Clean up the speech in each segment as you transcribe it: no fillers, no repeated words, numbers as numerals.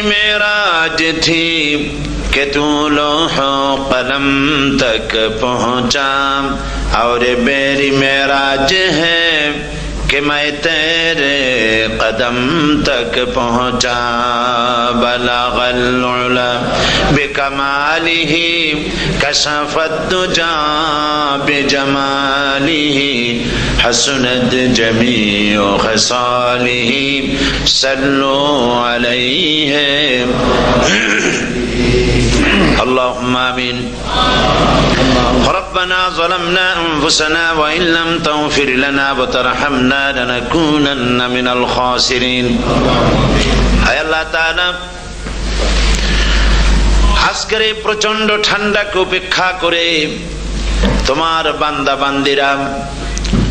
मेराज थी कि तू लोहो कलम तक पहुँचा और मेरी मेराज है कि मैं तेरे कदम तक पहुँचा। बलगल उला बिकमालिही कशफत दुजा बिजमालिही हसनत जमीउ खसालिही सल्लु अलैहि अल्लाहुम्मा आमीन। रब्बना ज़लमना अनफुसना व इन लम तगफिर लना व तरहमना लनकूनन्न मिनल खासिरिन। हाय अल्लाह ताआला, আজকের এই প্রচন্ড ঠান্ডাকে উপেক্ষা করে তোমার বান্দা বান্দিরা,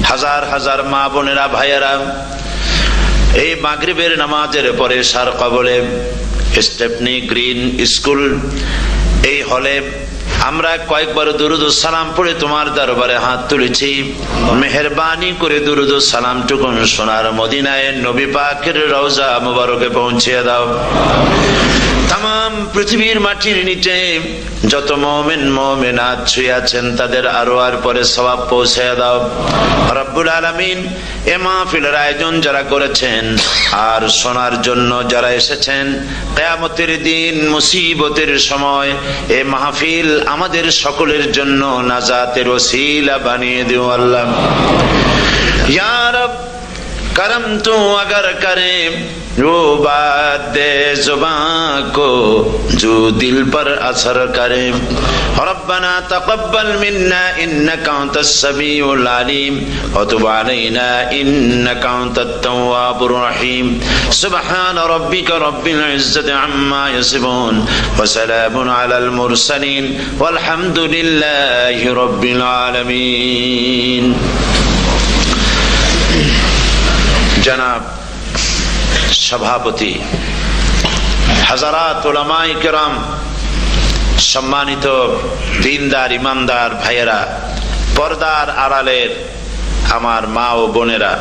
হাজার হাজার মা বোনেরা ভাইয়েরা এই মাগরিবের নামাজের পরে সার কবলে স্টেপনি গ্রিন স্কুল এই হলে আমরা কয়েকবার দুরুদ ও সালাম পড়ে তোমার দরবারে হাত তুলেছি। মেহেরবানি করে দুরুদ ও সালামটুকু সোনার মদিনায় নবী পাকের রওজা মুবারকে পৌঁছে দাও। তাম পৃথিবীর মাটির নিচে যত মুমিন মুমিনাত শুয়ে আছেন তাদের আরওয়ার পরে সওয়াব পৌঁছে দাও রব্বুল আলামিন। এ মাহফিলের আয়োজন যারা করেছেন আর শোনার জন্য যারা এসেছেন, কিয়ামতের দিন মুসিবতের সময় এ মাহফিল আমাদের সকলের জন্য নাজাতের ওসিলা বানিয়ে দিও আল্লাহ। ইয়া রব करम तू अगर करे वो बात दे जुबान को जो दिल पर असर करे। रब्बना तक़ब्बल मिन्ना इन्नका अंतस समीउल अलीम व तुब अलैना इन्नका अंतत तव्वाबुर रहीम। सुब्हान रब्बिका रब्बिल इज्जति अम्मा यसिफून व सलामुन अलल मुरसलीन वल्हम्दुलिल्लाहि रब्बिल आलमीन। जनाब सभापति, हजारात उलमाए किराम, सम्मानित दीनदार ईमानदार भाइয়েরা, পর্দার আড়ালের আমার মা ও বোনেরা,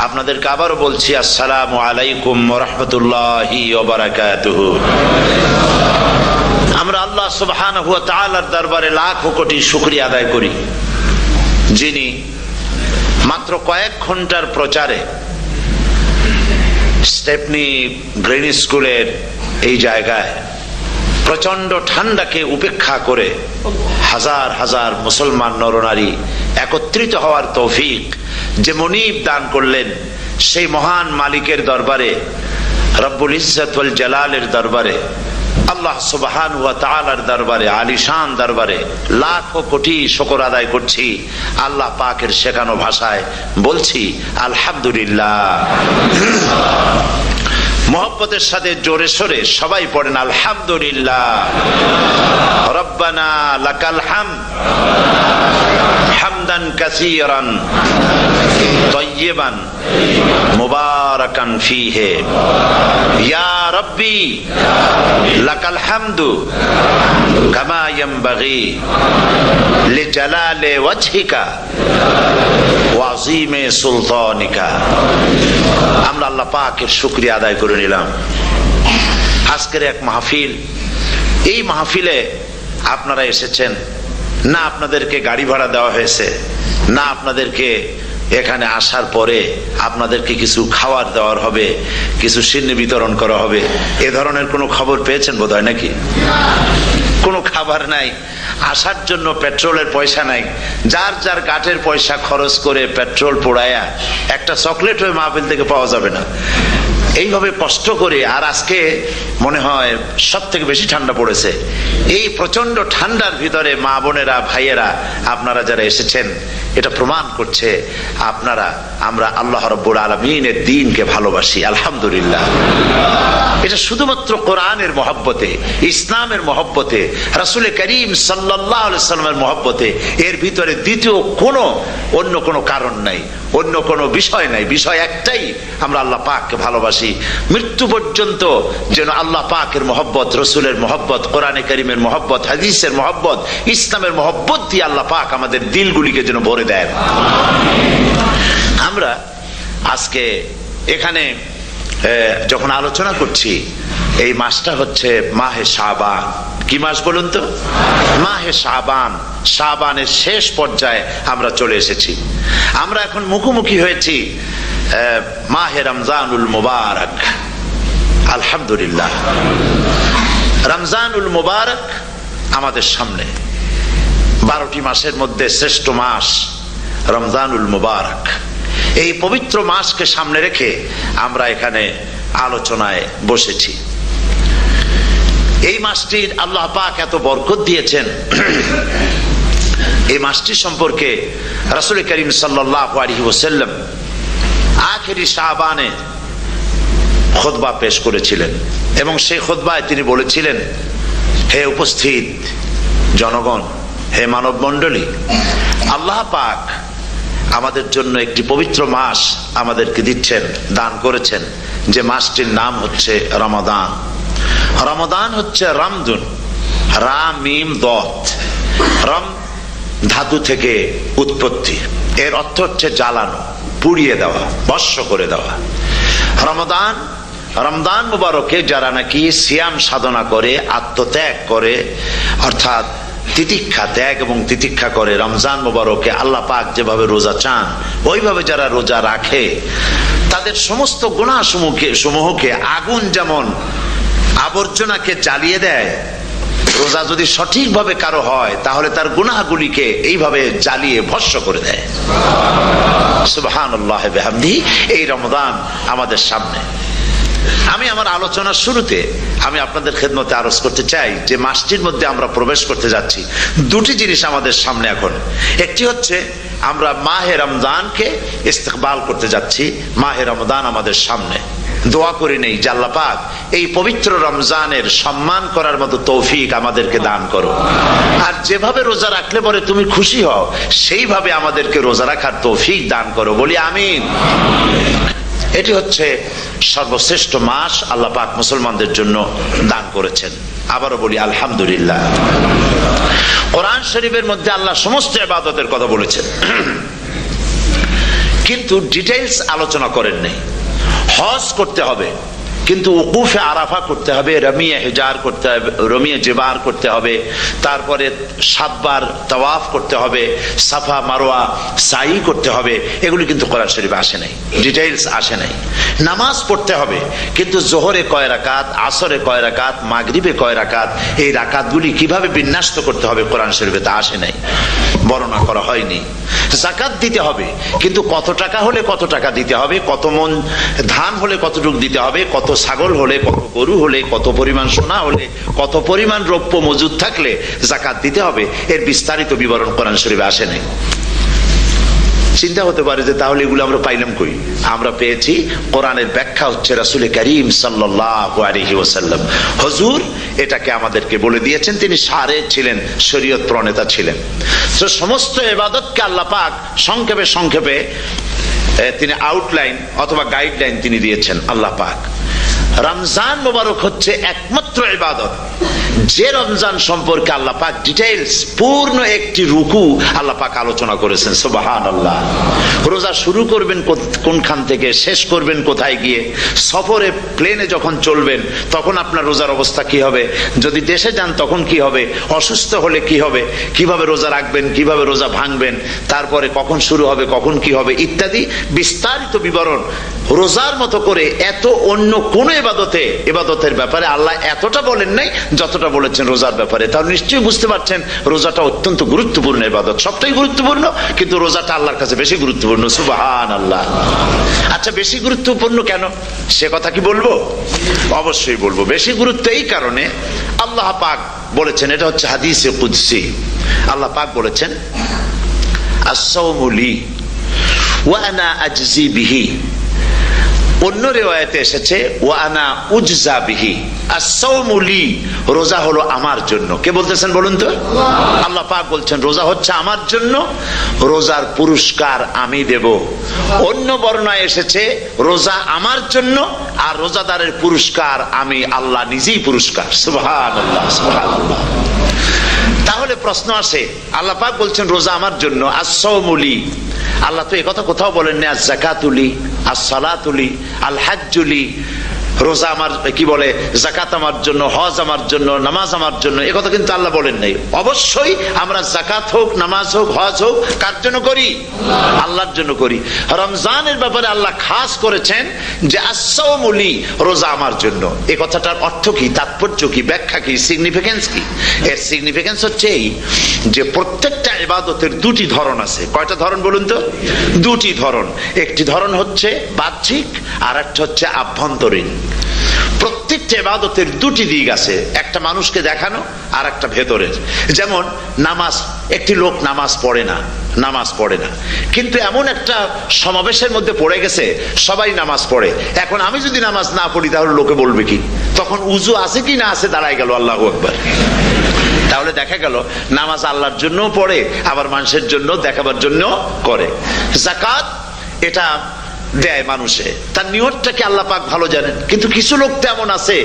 আপনাদেরকে আবারও বলছি আসসালামু আলাইকুম ওয়া রাহমাতুল্লাহি ওয়া বারাকাতুহু। আমরা আল্লাহ সুবহানাহু ওয়া তাআলার দরবারে লাখ কোটি শুকরিয়া আদায় করি, যিনি মাত্র কয়েক ঘন্টার প্রচারে স্টেপনি গ্রিন স্কুলের এই জায়গায় প্রচন্ড ঠান্ডাকে উপেক্ষা করে হাজার হাজার মুসলমান নরনারী একত্রিত হওয়ার তৌফিক যে মনিব দান করলেন, সেই মহান মালিকের দরবারে, রব্বুল ইজ্জত ওয়াল জালালের দরবারে, আল্লাহ সুবহানাহু ওয়া তাআলার দরবারে, আলিশান দরবারে লাখ কোটি শুকর আদায় করছি। আল্লাহ পাকের শেখানো ভাষায় বলছি আলহামদুলিল্লাহ। মোহব্বতের সাথে জোরে সোরে সবাই পড়েন আলহামদুলিল্লাহ। রব্বানা লাকাল হামদ হামদান কাসীরান তাইয়িবান মুবারাকান ফীহি ইয়া রব্বি লাকাল হামদু কামা ইয়ানবাগি লিজালালি ওয়াজহিকা ওয়া আযীমি সুলতানিকা। আমরা আল্লাহ পাকের শুকরিয়া আদায় করে নিলাম। আজকের এক মাহফিল, এই মাহফিলে আপনারা এসেছেন না, আপনাদেরকে গাড়ি ভাড়া দেওয়া হয়েছে না, আপনাদেরকে এখানে আসার পরে আপনাদেরকে কিছু খাবার দেওয়ার হবে, কিছু সিন্নি বিতরণ করা হবে, এ ধরনের কোনো খবর পেয়েছেন বোধহয় নাকি? কোনো খাবার নাই, আসার জন্য পেট্রোলের পয়সা নাই, যার যার গাটের পয়সা খরচ করে পেট্রোল পোড়ায়া একটা চকলেট ওই মাহফিল থেকে পাওয়া যাবে না, এইভাবে কষ্ট করে। আর আজকে মনে হয় সব থেকে বেশি ঠান্ডা পড়েছে। এই প্রচন্ড ঠান্ডার ভিতরে মা বোনেরা ভাইয়েরা আপনারা যারা এসেছেন, এটা প্রমাণ করছে আমরা আল্লাহ রাব্বুল আলামিনের দ্বীনকে ভালোবাসি। আলহামদুলিল্লাহ। এটা শুধুমাত্র কোরআনের মহব্বতে, ইসলামের মহব্বতে, রাসূল করিম সাল্লাল্লাহু আলাইহি ওয়াসাল্লামের মহব্বতে, এর ভিতরে দ্বিতীয় অন্য কোনো কারণ নাই, অন্য কোনো বিষয় নাই। বিষয় একটাই, আমরা আল্লাহ পাককে ভালোবাসি। মৃত্যু পর্যন্ত যেন আল্লাহ পাকের মহব্বত, রসুলের মহব্বত, কোরআনে কারীমের মহব্বত, হাদিসের মহব্বত, ইসলামের মহব্বত দিয়ে আল্লাহ পাক আমাদের দিলগুলিকে যেন ভরে দেয়। আমরা আজকে এখানে যখন আলোচনা করছি, এই মাসটা হচ্ছে মাহে শাবান। কি মাস বলুন তো? মাহে শাবান। শাবানের শেষ পর্যায়ে আমরা চলে এসেছি। আমরা এখন মুখোমুখি হয়েছি মাহে রমজানুল মুবারক। আলহামদুলিল্লাহ, রমজানুল মুবারক আমাদের সামনে। 12টি মাসের মধ্যে শ্রেষ্ঠ মাস রমজানুল মুবারক। এই পবিত্র মাসকে সামনে রেখে আমরা এখানে আলোচনায় বসেছি। এই মাসটির আল্লাহ পাক এত বরকত দিয়েছেন। এই মাসটি সম্পর্কে রাসূল করিম সাল্লাল্লাহু আলাইহি ওয়াসাল্লাম আখেরি শাবানে খুতবা পেশ করেছিলেন এবং সেই খুতবায় তিনি বলেছিলেন, হে উপস্থিত জনগণ, হে মানব মণ্ডলী, আল্লাহ পাক আমাদের জন্য একটি পবিত্র মাস আমাদেরকে দিচ্ছেন, দান করেছেন, যে মাসটির নাম হচ্ছে রমাদান। রমাদান হচ্ছে রামদুন, রা মিম দত। রম ধাতু থেকে উৎপত্তি, এর অর্থ হচ্ছে জ্বালানো, পুড়িয়ে দেওয়া, ভস্ম করে দেওয়া। রমাদান, রমজান মুবারকে যারা নাকি সিয়াম সাধনা করে, আত্মত্যাগ করে, অর্থাৎ তিতিক্ষা, ত্যাগ এবং তিতিক্ষা করে, রমজান মুবারকে আল্লাহ পাক যেভাবে রোজা চান ওইভাবে যারা রোজা রাখে, তাদের সমস্ত গুনাহ সমূহকে আগুন যেমন আবর্জনাকে জ্বালিয়ে দেয়, রোজা যদি সঠিকভাবে কারো হয় তাহলে তার গুনাহগুলিকে এইভাবে জ্বালিয়ে ভস্ম করে দেয়। সুবহানাল্লাহ ওয়া বিহামদিহি। এই রমজান আমাদের সামনে। আমি আমার আলোচনার শুরুতে আমি আপনাদের খেদমতে আরজ করতে চাই যে মাসটির মধ্যে আমরা প্রবেশ করতে যাচ্ছি, দুটি জিনিস আমাদের সামনে এখন। একটি হচ্ছে আমরা মাহে রমজানকে ইস্তেকবাল করতে যাচ্ছি। মাহে রমজান আমাদের সামনে। দোয়া করে নেই যে আল্লাহ পাক এই পবিত্র রমজানের সম্মান করার মতো তৌফিক আমাদেরকে দান করো, আর যেভাবে রোজা রাখলে পরে তুমি খুশি হও সেইভাবে আমাদেরকে রোজা রাখার তৌফিক দান করো, বলি আমিন। এটি হচ্ছে সর্বশ্রেষ্ঠ মাস আল্লাহ পাক মুসলমানদের জন্য দান করেছেন। আবারও বলি আলহামদুলিল্লাহ। কোরআন শরীফের মধ্যে আল্লাহ সমস্ত ইবাদতের কথা বলেছেন, কিন্তু ডিটেইলস আলোচনা করেন নাই। হজ করতে হবে, কিন্তু উকুফে আরাফা করতে হবে, রমিয়ে হিজার করতে হবে, রমিয়ে জিবার করতে হবে, তারপরে 7 বার তাওয়াফ করতে হবে, সাফা মারওয়া সাই করতে হবে। এগুলি কিন্তু কোরআন শরীফে আসে নাই, ডিটেইলস আসে নাই। নামাজ পড়তে হবে, কিন্তু জোহরে কয় রাকাত, আসরে কয় রাকাত, মাগরিবে কয় রাকাত, এই রাকাতগুলি কিভাবে বিন্যস্ত করতে হবে কোরআন শরীফে তা আসে নাই, বর্ণনা করা হয়নি। যাকাত দিতে হবে, কিন্তু কত টাকা হলে কত টাকা দিতে হবে, কত মন ধান হলে কতটুকু দিতে হবে, কত ছাগল হলে, কত গরু হলে, কত পরিমাণ সোনা হলে, কত পরিমাণ রৌপ্য মজুদ থাকলে যাকাত দিতে হবে, এর বিস্তারিত বিবরণ কোরআন শরীফে আসে নাই। চিন্তা হতে পারে যে তাহলে এগুলো আমরা পাইলাম কই? আমরা পেয়েছি কোরআনের ব্যাখ্যা হচ্ছে রাসূল করিম সাল্লাল্লাহু আলাইহি ওয়াসাল্লাম। হুজুর এটাকে আমাদেরকে বলে দিয়েছেন, তিনি শারে ছিলেন, শরীয়ত প্রণেতা ছিলেন। তো সমস্ত ইবাদতকে আল্লাহ পাক সংক্ষেপে সংক্ষেপে তিনি আউটলাইন অথবা গাইডলাইন তিনি দিয়েছেন আল্লাহ পাক। রমজান মুবারক হচ্ছে একমাত্র ইবাদত যে রমজান সম্পর্কে আল্লাহ পাক ডিটেইলস পূর্ণ একটি রুকু আল্লাহ পাক আলোচনা করেছেন। সুবহানাল্লাহ। রোজা শুরু করবেন কোনখান থেকে, শেষ করবেন কোথায় গিয়ে, সফরে প্লেনে যখন চলবেন তখন আপনার রোজার অবস্থা কি হবে, যদি দেশে যান তখন কি হবে, অসুস্থ হলে কি হবে, কিভাবে রোজা রাখবেন, কিভাবে রোজা ভাঙবেন, তারপরে কখন শুরু হবে, কখন কি হবে ইত্যাদি বিস্তারিত বিবরণ। রোজার মতো করে এত অন্য কোন ইবাদতের ব্যাপারে আল্লাহ এতটা বলেন নাই যতটা বলেছেন রোজার ব্যাপারে। তাহলে নিশ্চয়ই বুঝতে পারছেন রোজাটা অত্যন্ত গুরুত্বপূর্ণ ইবাদত। সবটাই গুরুত্বপূর্ণ, কিন্তু রোজাটা আল্লাহর কাছে বেশি গুরুত্বপূর্ণ। সুবহানাল্লাহ। আচ্ছা, বেশি গুরুত্বপূর্ণ কেন সে কথা কি বলবো? অবশ্যই বলবো। বেশি গুরুত্ব এই কারণে, আল্লাহ পাক বলেছেন, এটা হচ্ছে হাদিসে কুদসি। আল্লাহ পাক বলেছেন, আস-সাওমু লি ওয়া আনা আজজি বিহি। অন্য রিওয়ায়াতে এসেছে ওয়া আনা উজজা বিহি। আস-সাওমু লি, রোজা হলো আমার জন্য। কে বলতেছেন বলুন তো? আল্লাহ পাক বলছেন রোজা হচ্ছে আমার জন্য, রোজার পুরস্কার আমি দেব। অন্য বর্ণনায় এসেছে রোজা আমার জন্য আর রোজাদারের পুরস্কার আমি আল্লাহ নিজেই পুরস্কার। সুবহানাল্লাহ, সুবহানাল্লাহ। তাহলে প্রশ্ন আসে, আল্লাহ পাক বলছেন রোজা আমার জন্য, আস-সাওমু লি। আল্লাহ তো একথা কোথাও বলেন না আজ-যাকাতু লি, আস-সালাতু লি, আল-হাজ্জু লি, রোজা আমার কি বলে, যাকাত আমার জন্য, হজ আমার জন্য, নামাজ আমার জন্য, এ কথা কিন্তু আল্লাহ বলেন নাই। অবশ্যই আমরা যাকাত হোক, নামাজ হোক, হজ হোক কার জন্য করি? আল্লাহর জন্য করি। রমজানের ব্যাপারে আল্লাহ খাস করেছেন যে আস-সাওমু লি, রোজা আমার জন্য। এই কথাটার অর্থ কি, তাৎপর্য কি, ব্যাখ্যা কি, সিগনিফিকেন্স কি? এর সিগনিফিকেন্স হচ্ছে এই যে প্রত্যেকটা ইবাদতের দুটি ধরন আছে। কয়টা ধরন বলুন তো? দুটি ধরন। একটি ধরন হচ্ছে বাহ্যিক, আর একটা হচ্ছে আভ্যন্তরীণ। প্রত্যেকটা ইবাদতের দুটি দিক আছে, একটা মানুষকে দেখানো আর একটা ভেতরের। যেমন নামাজ, একটি লোক নামাজ পড়ে না, কিন্তু এমন একটা সমাবেশের মধ্যে পড়ে গেছে, সবাই নামাজ পড়ে। এখন আমি যদি নামাজ না পড়ি তাহলে লোকে বলবে কি? তখন উজু আছে কি না আছে দাঁড়ায় গেল, আল্লাহু আকবার। তাহলে দেখা গেল নামাজ আল্লাহর জন্য পড়ে, আবার মানুষের জন্য দেখাবার জন্য করে। যাকাত এটা দেয় মানুষে, তার নিয়তটাকে আল্লাহ পাক ভালো জানেন। কিন্তু কিছু লোক তেমন আছে,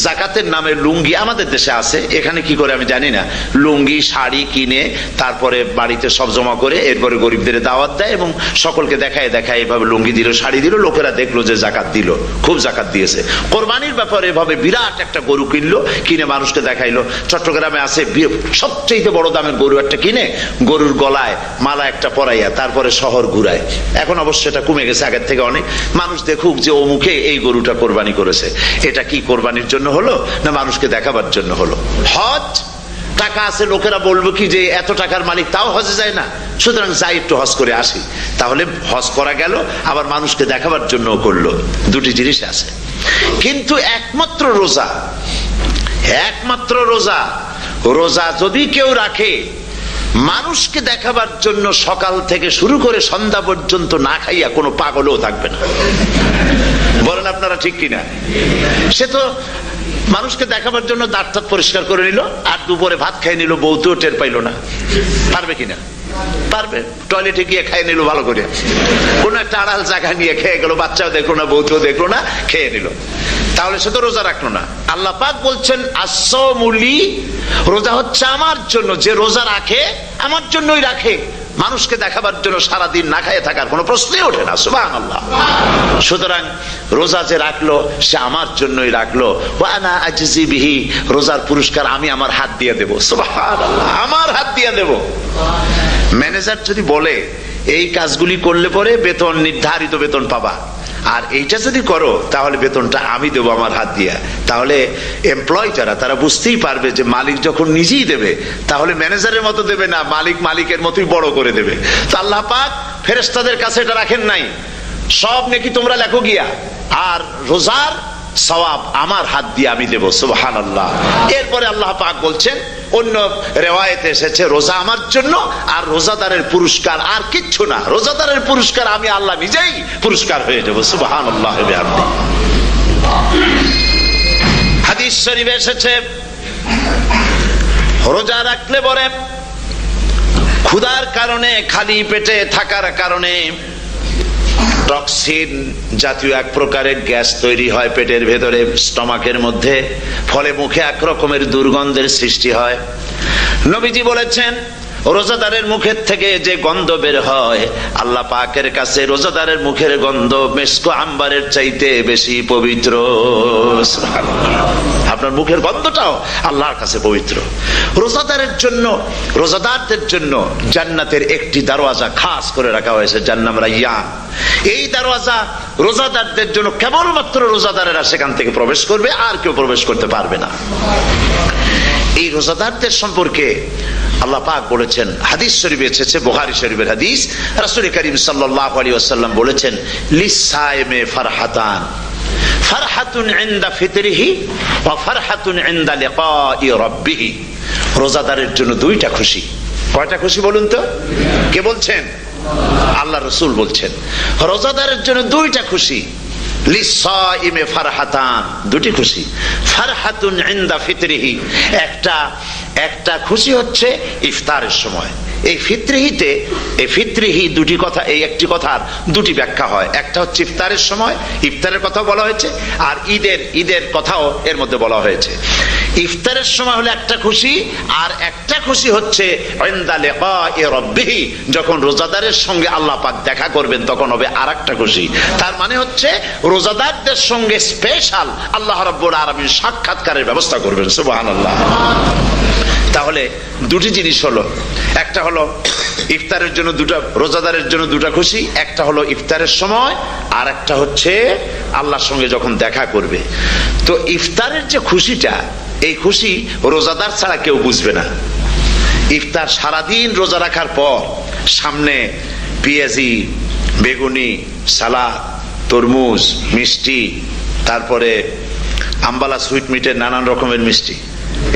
যাকাতের নামে লুঙ্গি, আমাদের দেশে আছে, এখানে কি করে আমি জানি না, লুঙ্গি শাড়ি কিনে তারপরে বাড়িতে সব জমা করে এরপরে গরিবদের দাওয়াত দেয় এবং সকলকে দেখায় এভাবে লুঙ্গি দিল, শাড়ি দিল, লোকেরা দেখলো যে যাকাত দিল, খুব যাকাত দিয়েছে। কোরবানির ব্যাপারে এভাবে বিরাট একটা গরু কিনলো, কিনে মানুষকে দেখাইলো। চট্টগ্রামে আছে সবচেয়ে বড় দামের গরু একটা কিনে গরুর গলায় মালা একটা পরাইয়া তারপরে শহর ঘুরায়। এখন অবশ্য এটা কমে গেছে আগের থেকে অনেক। মানুষ দেখুক যে অমুকে এই গরুটা কোরবানি করেছে। এটা কি কোরবানির জন্য হলো না মানুষকে দেখাবার জন্য হলো? হজ, টাকা আছে, লোকেরা বলবো কি যে এত টাকার মালিক তাও হজে যায় না, সুতরাং যাই একটু হজ করে আসি। তাহলে হজ করা গেল, আবার মানুষকে দেখাবার জন্য করলো। দুটি জিনিস আছে। কিন্তু একমাত্র রোজা যদি কেউ রাখে মানুষকে দেখাবার জন্য, সকাল থেকে শুরু করে সন্ধ্যা পর্যন্ত না খাইয়া কোনো পাগলও থাকবে না। বলেন আপনারা ঠিক কিনা? সে তো মানুষকে দেখাবার জন্য দাঁত পরিষ্কার করে নিল, আর দুপুরে ভাত খাই নিল, বউতেও টের পাইল না। পারবে কিনা? পারবে। টয়লেটে গিয়ে খাইয়ে নিল ভালো করে, কোন একটা আড়াল জায়গা নিয়ে খেয়ে গেল, বাচ্চাও দেখলো না, বউতেও দেখলো না, খেয়ে নিল। তাহলে সে তো রোজা রাখলো না। আল্লাহ পাক বলছেন আস-সাওমু লি, রোজা হচ্ছে আমার জন্য। যে রোজা রাখে আমার জন্যই রাখে, মানুষকে দেখাবার জন্য সারাদিন না খাইয়ে থাকার কোনো প্রশ্নই ওঠে না। সুবহানাল্লাহ। সুতরাং রোজা যে রাখলো সে আমার জন্যই রাখলো। ওয়া আনা আজজি বিহি, রোজার পুরস্কার আমি আমার হাত দিয়ে দেব। সুবহানাল্লাহ, আমার হাত দিয়ে দেব। ম্যানেজার যদি বলে এই কাজগুলি করলে পরে বেতন, নির্ধারিত বেতন পাবা, আর এইটা যদি করো তাহলে বেতনটা আমি দেবো আমার হাত দিয়া, তাহলে এমপ্লয় যারা তারা বুঝতেই পারবে যে মালিক যখন নিজেই দেবে তাহলে ম্যানেজারের মতো দেবে না, মালিক মালিকের মতোই বড় করে দেবে। তো আল্লাহ পাক ফেরেশতাদের কাছে এটা রাখেন নাই, সব নাকি তোমরা লেখো গিয়া, আর রোজার সওয়াব আমার হাত দিয়ে আমি দেব। সুবহানাল্লাহ। এরপরে আল্লাহ পাক বলছেন, অন্য রিওয়ায়াতে এসেছে রোজা আমার জন্য, আর রোজাদারের পুরস্কার আর কিচ্ছু না, রোজাদারের পুরস্কার আমি আল্লাহ নিজেই পুরস্কার হয়ে যাব। সুবহানাল্লাহ। হাদিস শরীফে এসেছে রোজা রাখলে পরে ক্ষুধার কারণে, খালি পেটে থাকার কারণে টক্সিন জাতীয় এক প্রকারের গ্যাস তৈরি হয় পেটের ভেতরে, স্টমাকের মধ্যে, ফলে মুখে এক রকমের দুর্গন্ধের সৃষ্টি হয়। নবীজি বলেছেন রোজাদারের মুখের থেকে যে গন্ধ বের হয় আল্লাহ পাকের কাছে রোজাদারের মুখের গন্ধ মেস্ক আম্বারের চাইতে বেশি পবিত্র। আপনার মুখের গন্ধটাও আল্লাহর কাছে পবিত্র। রোজাদারের জন্য, রোজাদারদের জন্য জান্নাতের একটি দরওয়াজা খাস করে রাখা হয়েছে, যার নাম রাইয়ান। এই দরওয়াজা রোজাদারদের জন্য, কেবলমাত্র রোজাদারেরা সেখান থেকে প্রবেশ করবে, আর কেউ প্রবেশ করতে পারবে না। এই রোজাদারদের সম্পর্কে আল্লাহ পাক বলেছেন, হাদিস শরীফে এসেছে, বুখারী শরীফের হাদিস, রাসূল করিম সাল্লাল্লাহু আলাইহি ওয়াসাল্লাম বলেছেন লিস-সাইমে ফারহাতান, ফারহাতুন ইনদা ফিতরিহি ওয়া ফারহাতুন ইনদা লিকাই রাব্বিহি। রোজাদারের জন্য দুইটা খুশি। কয়টা খুশি বলুন তো? কে বলছেন? আল্লাহ রাসূল বলছেন রোজাদারের জন্য দুইটা খুশি। লিস-সাইমে ফারহাতান, দুটি খুশি। ফারহাতুন ইনদা ফিতরিহি, একটা খুশি হচ্ছে ইফতারের সময়। এই ফিতরিহিতে, এই ফিতরিহি দুটি কথা, এই একটি কথার দুটি ব্যাখ্যা হয়। একটা হচ্ছে ইফতারের সময়, ইফতারের কথা বলা হয়েছে, আর ঈদের কথাও এর মধ্যে বলা হয়েছে। ইফতারের সময় হলে একটা খুশি, আর একটা খুশি হচ্ছে ইনদা লিকাই রাব্বিহি, যখন রোজাদারের সঙ্গে আল্লাহ পাক দেখা করবেন তখন হবে আরেকটা খুশি। তার মানে হচ্ছে রোজাদারদের সঙ্গে স্পেশাল আল্লাহ রাব্বুল আলামিন সাক্ষাৎকারের ব্যবস্থা করবেন। সুবহানাল্লাহ। তাহলে দুটি জিনিস হলো, একটা হলো ইফতারের জন্য দুটা, রোজাদারের জন্য দুটা খুশি, একটা হলো ইফতারের সময়, আর একটা হচ্ছে আল্লাহর সঙ্গে যখন দেখা করবে। তো ইফতারের যে খুশিটা, এই খুশি রোজাদার ছাড়া কেউ বুঝবে না। ইফতার সারাদিন রোজা রাখার পর সামনে পেঁয়াজি, বেগুনি, সালাদ, তরমুজ, মিষ্টি, তারপরে আম্বালা সুইট মিটের নানান রকমের মিষ্টি,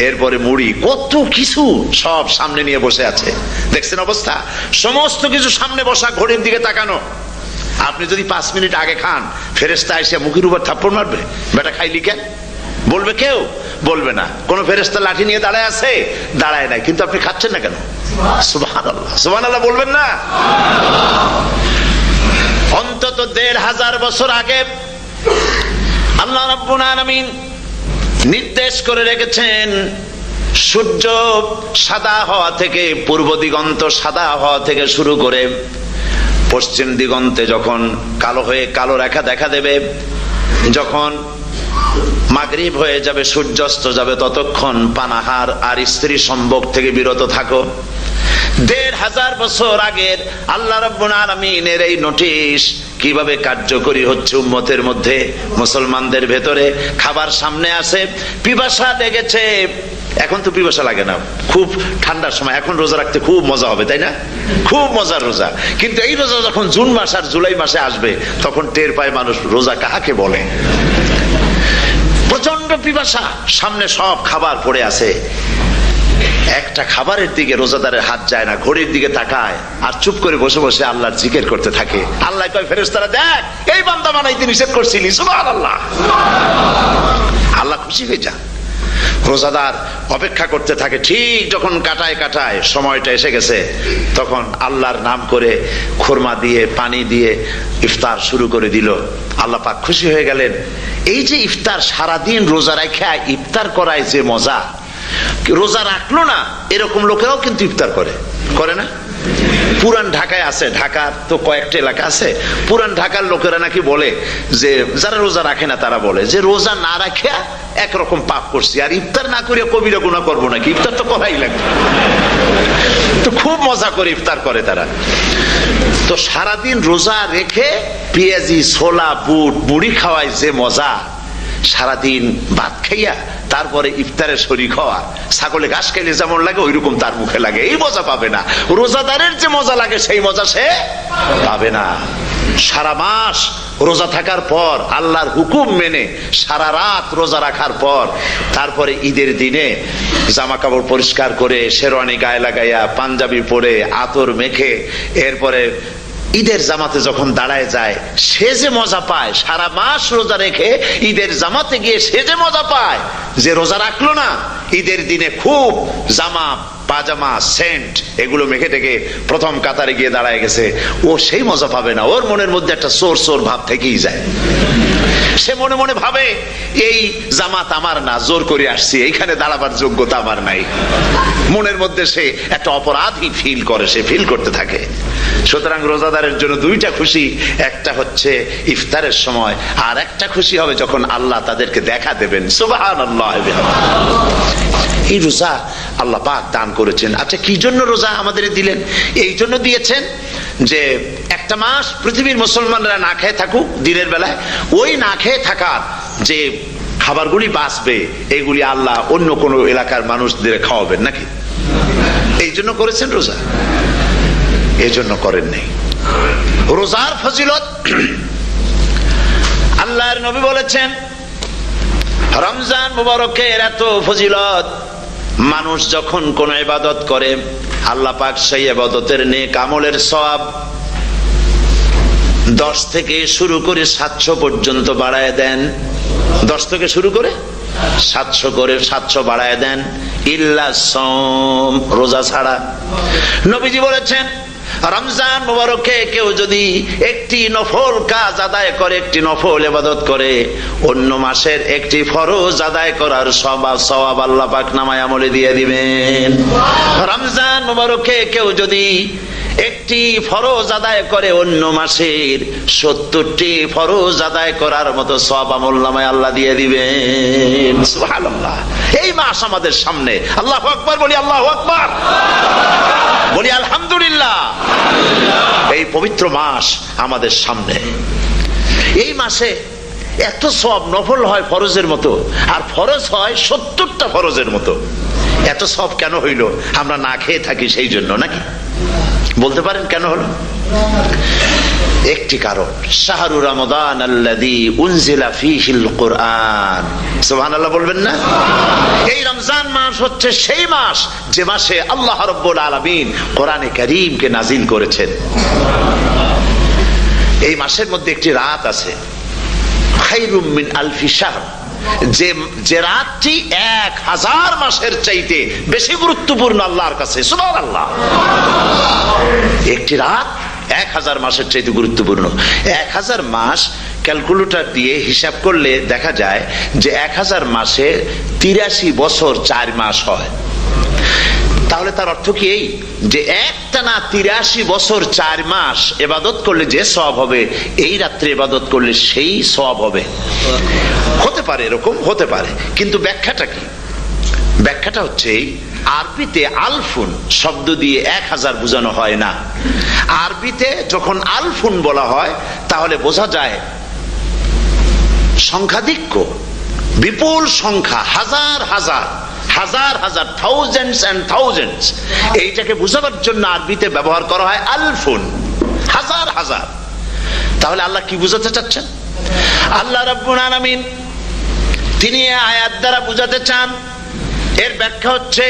এরপরে মুড়ি, কত কিছু সব সামনে নিয়ে বসে আছে। দেখছেন অবস্থা? সমস্ত কিছু সামনে বসা, ঘড়ির দিকে তাকানো। আপনি যদি 5 মিনিট আগে খান, ফেরেশতা এসে মুখের উপর থাপ্পড় মারবে, বেটা খাইলি কেন? বলবে কেউ? বলবে না। কোন ফেরেশতা লাঠি নিয়ে দাঁড়ায় আছে? দাঁড়ায় নাই। কিন্তু আপনি খাচ্ছেন না কেন? সুবহানাল্লাহ, সুবহানাল্লাহ বলবেন না? অন্তত 1500 বছর আগে আল্লাহ রাব্বুল আলামিন নির্দেশ করে রেখেছেন, সূর্য সাদা হওয়া থেকে, পূর্ব দিগন্ত সাদা হওয়া থেকে শুরু করে পশ্চিম দিগন্তে যখন কালো হয়ে কালো রেখা দেখা দেবে, যখন মাগরিব হয়ে যাবে, সূর্যাস্ত যাবে, ততক্ষণ পানাহার আর স্ত্রী সম্ভোগ থেকে বিরত থাকো। 1500 বছর আগের আল্লাহ রাব্বুল আলামিনের এই নোটিশ কিভাবে কার্যকরী হচ্ছে উম্মতের মধ্যে, মুসলমানদের ভেতরে। খাবার সামনে আসে, পিপাসা লেগেছে, এখন তো পিপাসা লাগে না, খুব ঠান্ডার সময়, এখন রোজা রাখতে খুব মজা হবে, তাই না? খুব মজার রোজা। কিন্তু এই রোজা যখন জুন মাস আর জুলাই মাসে আসবে, তখন টের পায় মানুষ রোজা কাহাকে বলে। প্রচন্ড পিপাসা, সামনে সব খাবার পড়ে আছে, একটা খাবারের দিকে রোজাদারের হাত যায় না, ঘড়ির দিকে তাকায় আর চুপ করে বসে বসে আল্লাহর জিকির করতে থাকে। আল্লাহ কয়, ফেরেশতারা দেখ, এই বান্দা বানাইতে নিষেধ করছিলি। সুবহানাল্লাহ। আল্লাহ খুশি হয়ে যান। রোজাদার অপেক্ষা করতে থাকে, ঠিক যখন কাটায় কাটায় সময়টা এসে গেছে, তখন আল্লাহর নাম করে খুরমা দিয়ে, পানি দিয়ে ইফতার শুরু করে দিল। আল্লাহ পাক খুশি হয়ে গেলেন। এই যে ইফতার, সারাদিন রোজা রাখা ইফতার করায় যে মজা, রোজা রাখলো না এরকম লোকেরাও কিন্তু ইফতার করে, করে না? পুরান ঢাকায় আছে, ঢাকার তো কয়েকটা এলাকা আছে, পুরান ঢাকার লোকেরা নাকি বলে যে, যারা রোজা রাখে না তারা বলে যে, রোজা না রাখে একরকম পাপ করছি, আর ইফতার না করে কবিরা গুনাহ করবো নাকি, ইফতার তো করাই লাগবে। তো খুব মজা করে ইফতার করে তারা। তো সারাদিন রোজা রেখে পেঁয়াজি, ছোলা, বুট, মুড়ি খাওয়ায় যে মজা, সারাদিন ভাত খাইয়া তারপরে ইফতারে শরীক হওয়া, ছাগলে ঘাস খাইলে যেমন লাগে ওইরকম তার মুখে লাগে, এই মজা পাবে না। রোজাদারের যে মজা লাগে সেই মজা সে পাবে না। সারা মাস রোজা থাকার পর, আল্লাহর হুকুম মেনে সারা রাত রোজা রাখার পর, তারপরে ঈদের দিনে জামা কাপড় পরিষ্কার করে, শেরওয়ানি গায়ে লাগাইয়া, পাঞ্জাবি পরে, আতর মেখে, এরপরে ঈদের জামাতে যখন দাঁড়ায় যায়, সে যে মজা পায়, সারা মাস রোজা রেখে ঈদের জামাতে গিয়ে সে যে মজা পায়, যে রোজা রাখলো না, ঈদের দিনে খুব জামা, পাজামা, সেন্ট এগুলো মেখে টেকে প্রথম কাতারে গিয়ে দাঁড়ায় গেছে, ও সেই মজা পাবে না। ওর মনের মধ্যে একটা চোর চোর ভাব থেকেই যায়। সে মনে মনে ভাবে, এই জামাত আমার না, জোর করে আসছি, এইখানে দাঁড়াবার যোগ্যতা আমার নাই। মনের মধ্যে সে একটা অপরাধী ফিল করে, সে ফিল করতে থাকে। সুতরাং রোজাদারের জন্য দুইটা খুশি, একটা হচ্ছে ইফতারের সময়, আর একটা খুশি হবে যখন আল্লাহ তাদেরকে দেখা দেবেন। সুবহানাল্লাহ। এই রোজা আল্লাহ পাক দান করেছেন। আচ্ছা, কি জন্য রোজা আমাদের দিলেন? এই জন্য দিয়েছেন যে একটা মাস পৃথিবীর মুসলমানরা না খেয়ে থাকুক দিনের বেলায়, ওই না খেয়ে থাকার যে খাবারগুলি বাঁচবে, এগুলি আল্লাহ অন্য কোন এলাকার মানুষদের খাওয়াবেন নাকি? এই জন্য করেছেন রোজা, এই জন্য করেন নাই। রোজার ফজিলত আল্লাহর নবী বলেছেন, রমজান মুবারকের এত ফজিলত, মানুষ যখন কোন ইবাদত করে, আল্লাহ পাক সেই ইবাদতের নেক আমলের সওয়াব 10 থেকে শুরু করে 700 পর্যন্ত বাড়ায় দেন। 10 থেকে শুরু করে 700 করে 700 বাড়ায় দেন, ইল্লা সাওম, রোজা ছাড়া। নবীজি বলেছেন, রমজান মুবারকে কেউ যদি একটি নফল কাজ আদায় করে, একটি নফল ইবাদত করে, অন্য মাসের একটি ফরজ আদায় করার সওয়াব আল্লাহ পাক নামায়ে আমলে দিয়ে দিবেন। রমজান মুবারকে কেউ যদি একটি ফরজ আদায় করে, অন্য মাসের 70টি ফরজ আদায় করার মতো সওয়াব আমলনামায় আল্লাহ দিয়ে দিবেন। সুবহানাল্লাহ। এই মাস আমাদের সামনে। আল্লাহু আকবার বলি, আল্লাহু আকবার বলি, আলহামদুলিল্লাহ। এই পবিত্র মাস আমাদের সামনে। এই মাসে এত সওয়াব, নফল হয় ফরজের মতো, আর ফরজ হয় 70টা ফরজের মতো। এত সওয়াব কেন হইল? আমরা না খেয়ে থাকি সেই জন্য নাকি? বলতে পারেন কেন হলো? একটি কারণ, শাহরু রমাদান আল্লাযী উনজিলা ফীহিল কুরআন। সুবহানাল্লাহ বলবেন না? এই রমজান মাস হচ্ছে সেই মাস যে মাসে আল্লাহ রাব্বুল আলামিন কোরআনে কারীমকে নাজিল করেছেন। এই মাসের মধ্যে একটি রাত আছে, খায়রুম মিন আলফি শাহর, যে রাতটি 1000 মাসের চাইতে বেশি গুরুত্বপূর্ণ আল্লাহর কাছে। সুবহানাল্লাহ। একটি রাত 1000 মাসের চাইতে গুরুত্বপূর্ণ। 1000 মাস ক্যালকুলেটর দিয়ে হিসাব করলে দেখা যায় যে 1000 মাসে 83 বছর 4 মাস হয়। তাহলে তার অর্থ কি এই যে একটানা 83 বছর 4 মাস ইবাদত করলে যে সওয়াব হবে, এই রাত্রে ইবাদত করলে সেই সওয়াব হবে? হতে পারে, এরকম হতে পারে, কিন্তু ব্যাখ্যাটা কি? ব্যাখ্যাটা হচ্ছে আরবিতে আলফুন শব্দ দিয়ে 1000 বোঝানো হয় না। আরবিতে যখন আলফুন বলা হয় তাহলে বোঝা যায় সংখ্যাধিক্য, বিপুল সংখ্যা, হাজার হাজার হাজার হাজার, থাউজেন্ডস এন্ড থাউজেন্ডস। এইটাকে বোঝাবার জন্য আরবিতে ব্যবহার করা হয় আলফুন, হাজার হাজার। তাহলে আল্লাহ কি বুঝাতে চাচ্ছেন? আল্লাহ রাব্বুল আলামিন তিনি আয়াত দ্বারা বুঝাতে চান, এর ব্যাখ্যা হচ্ছে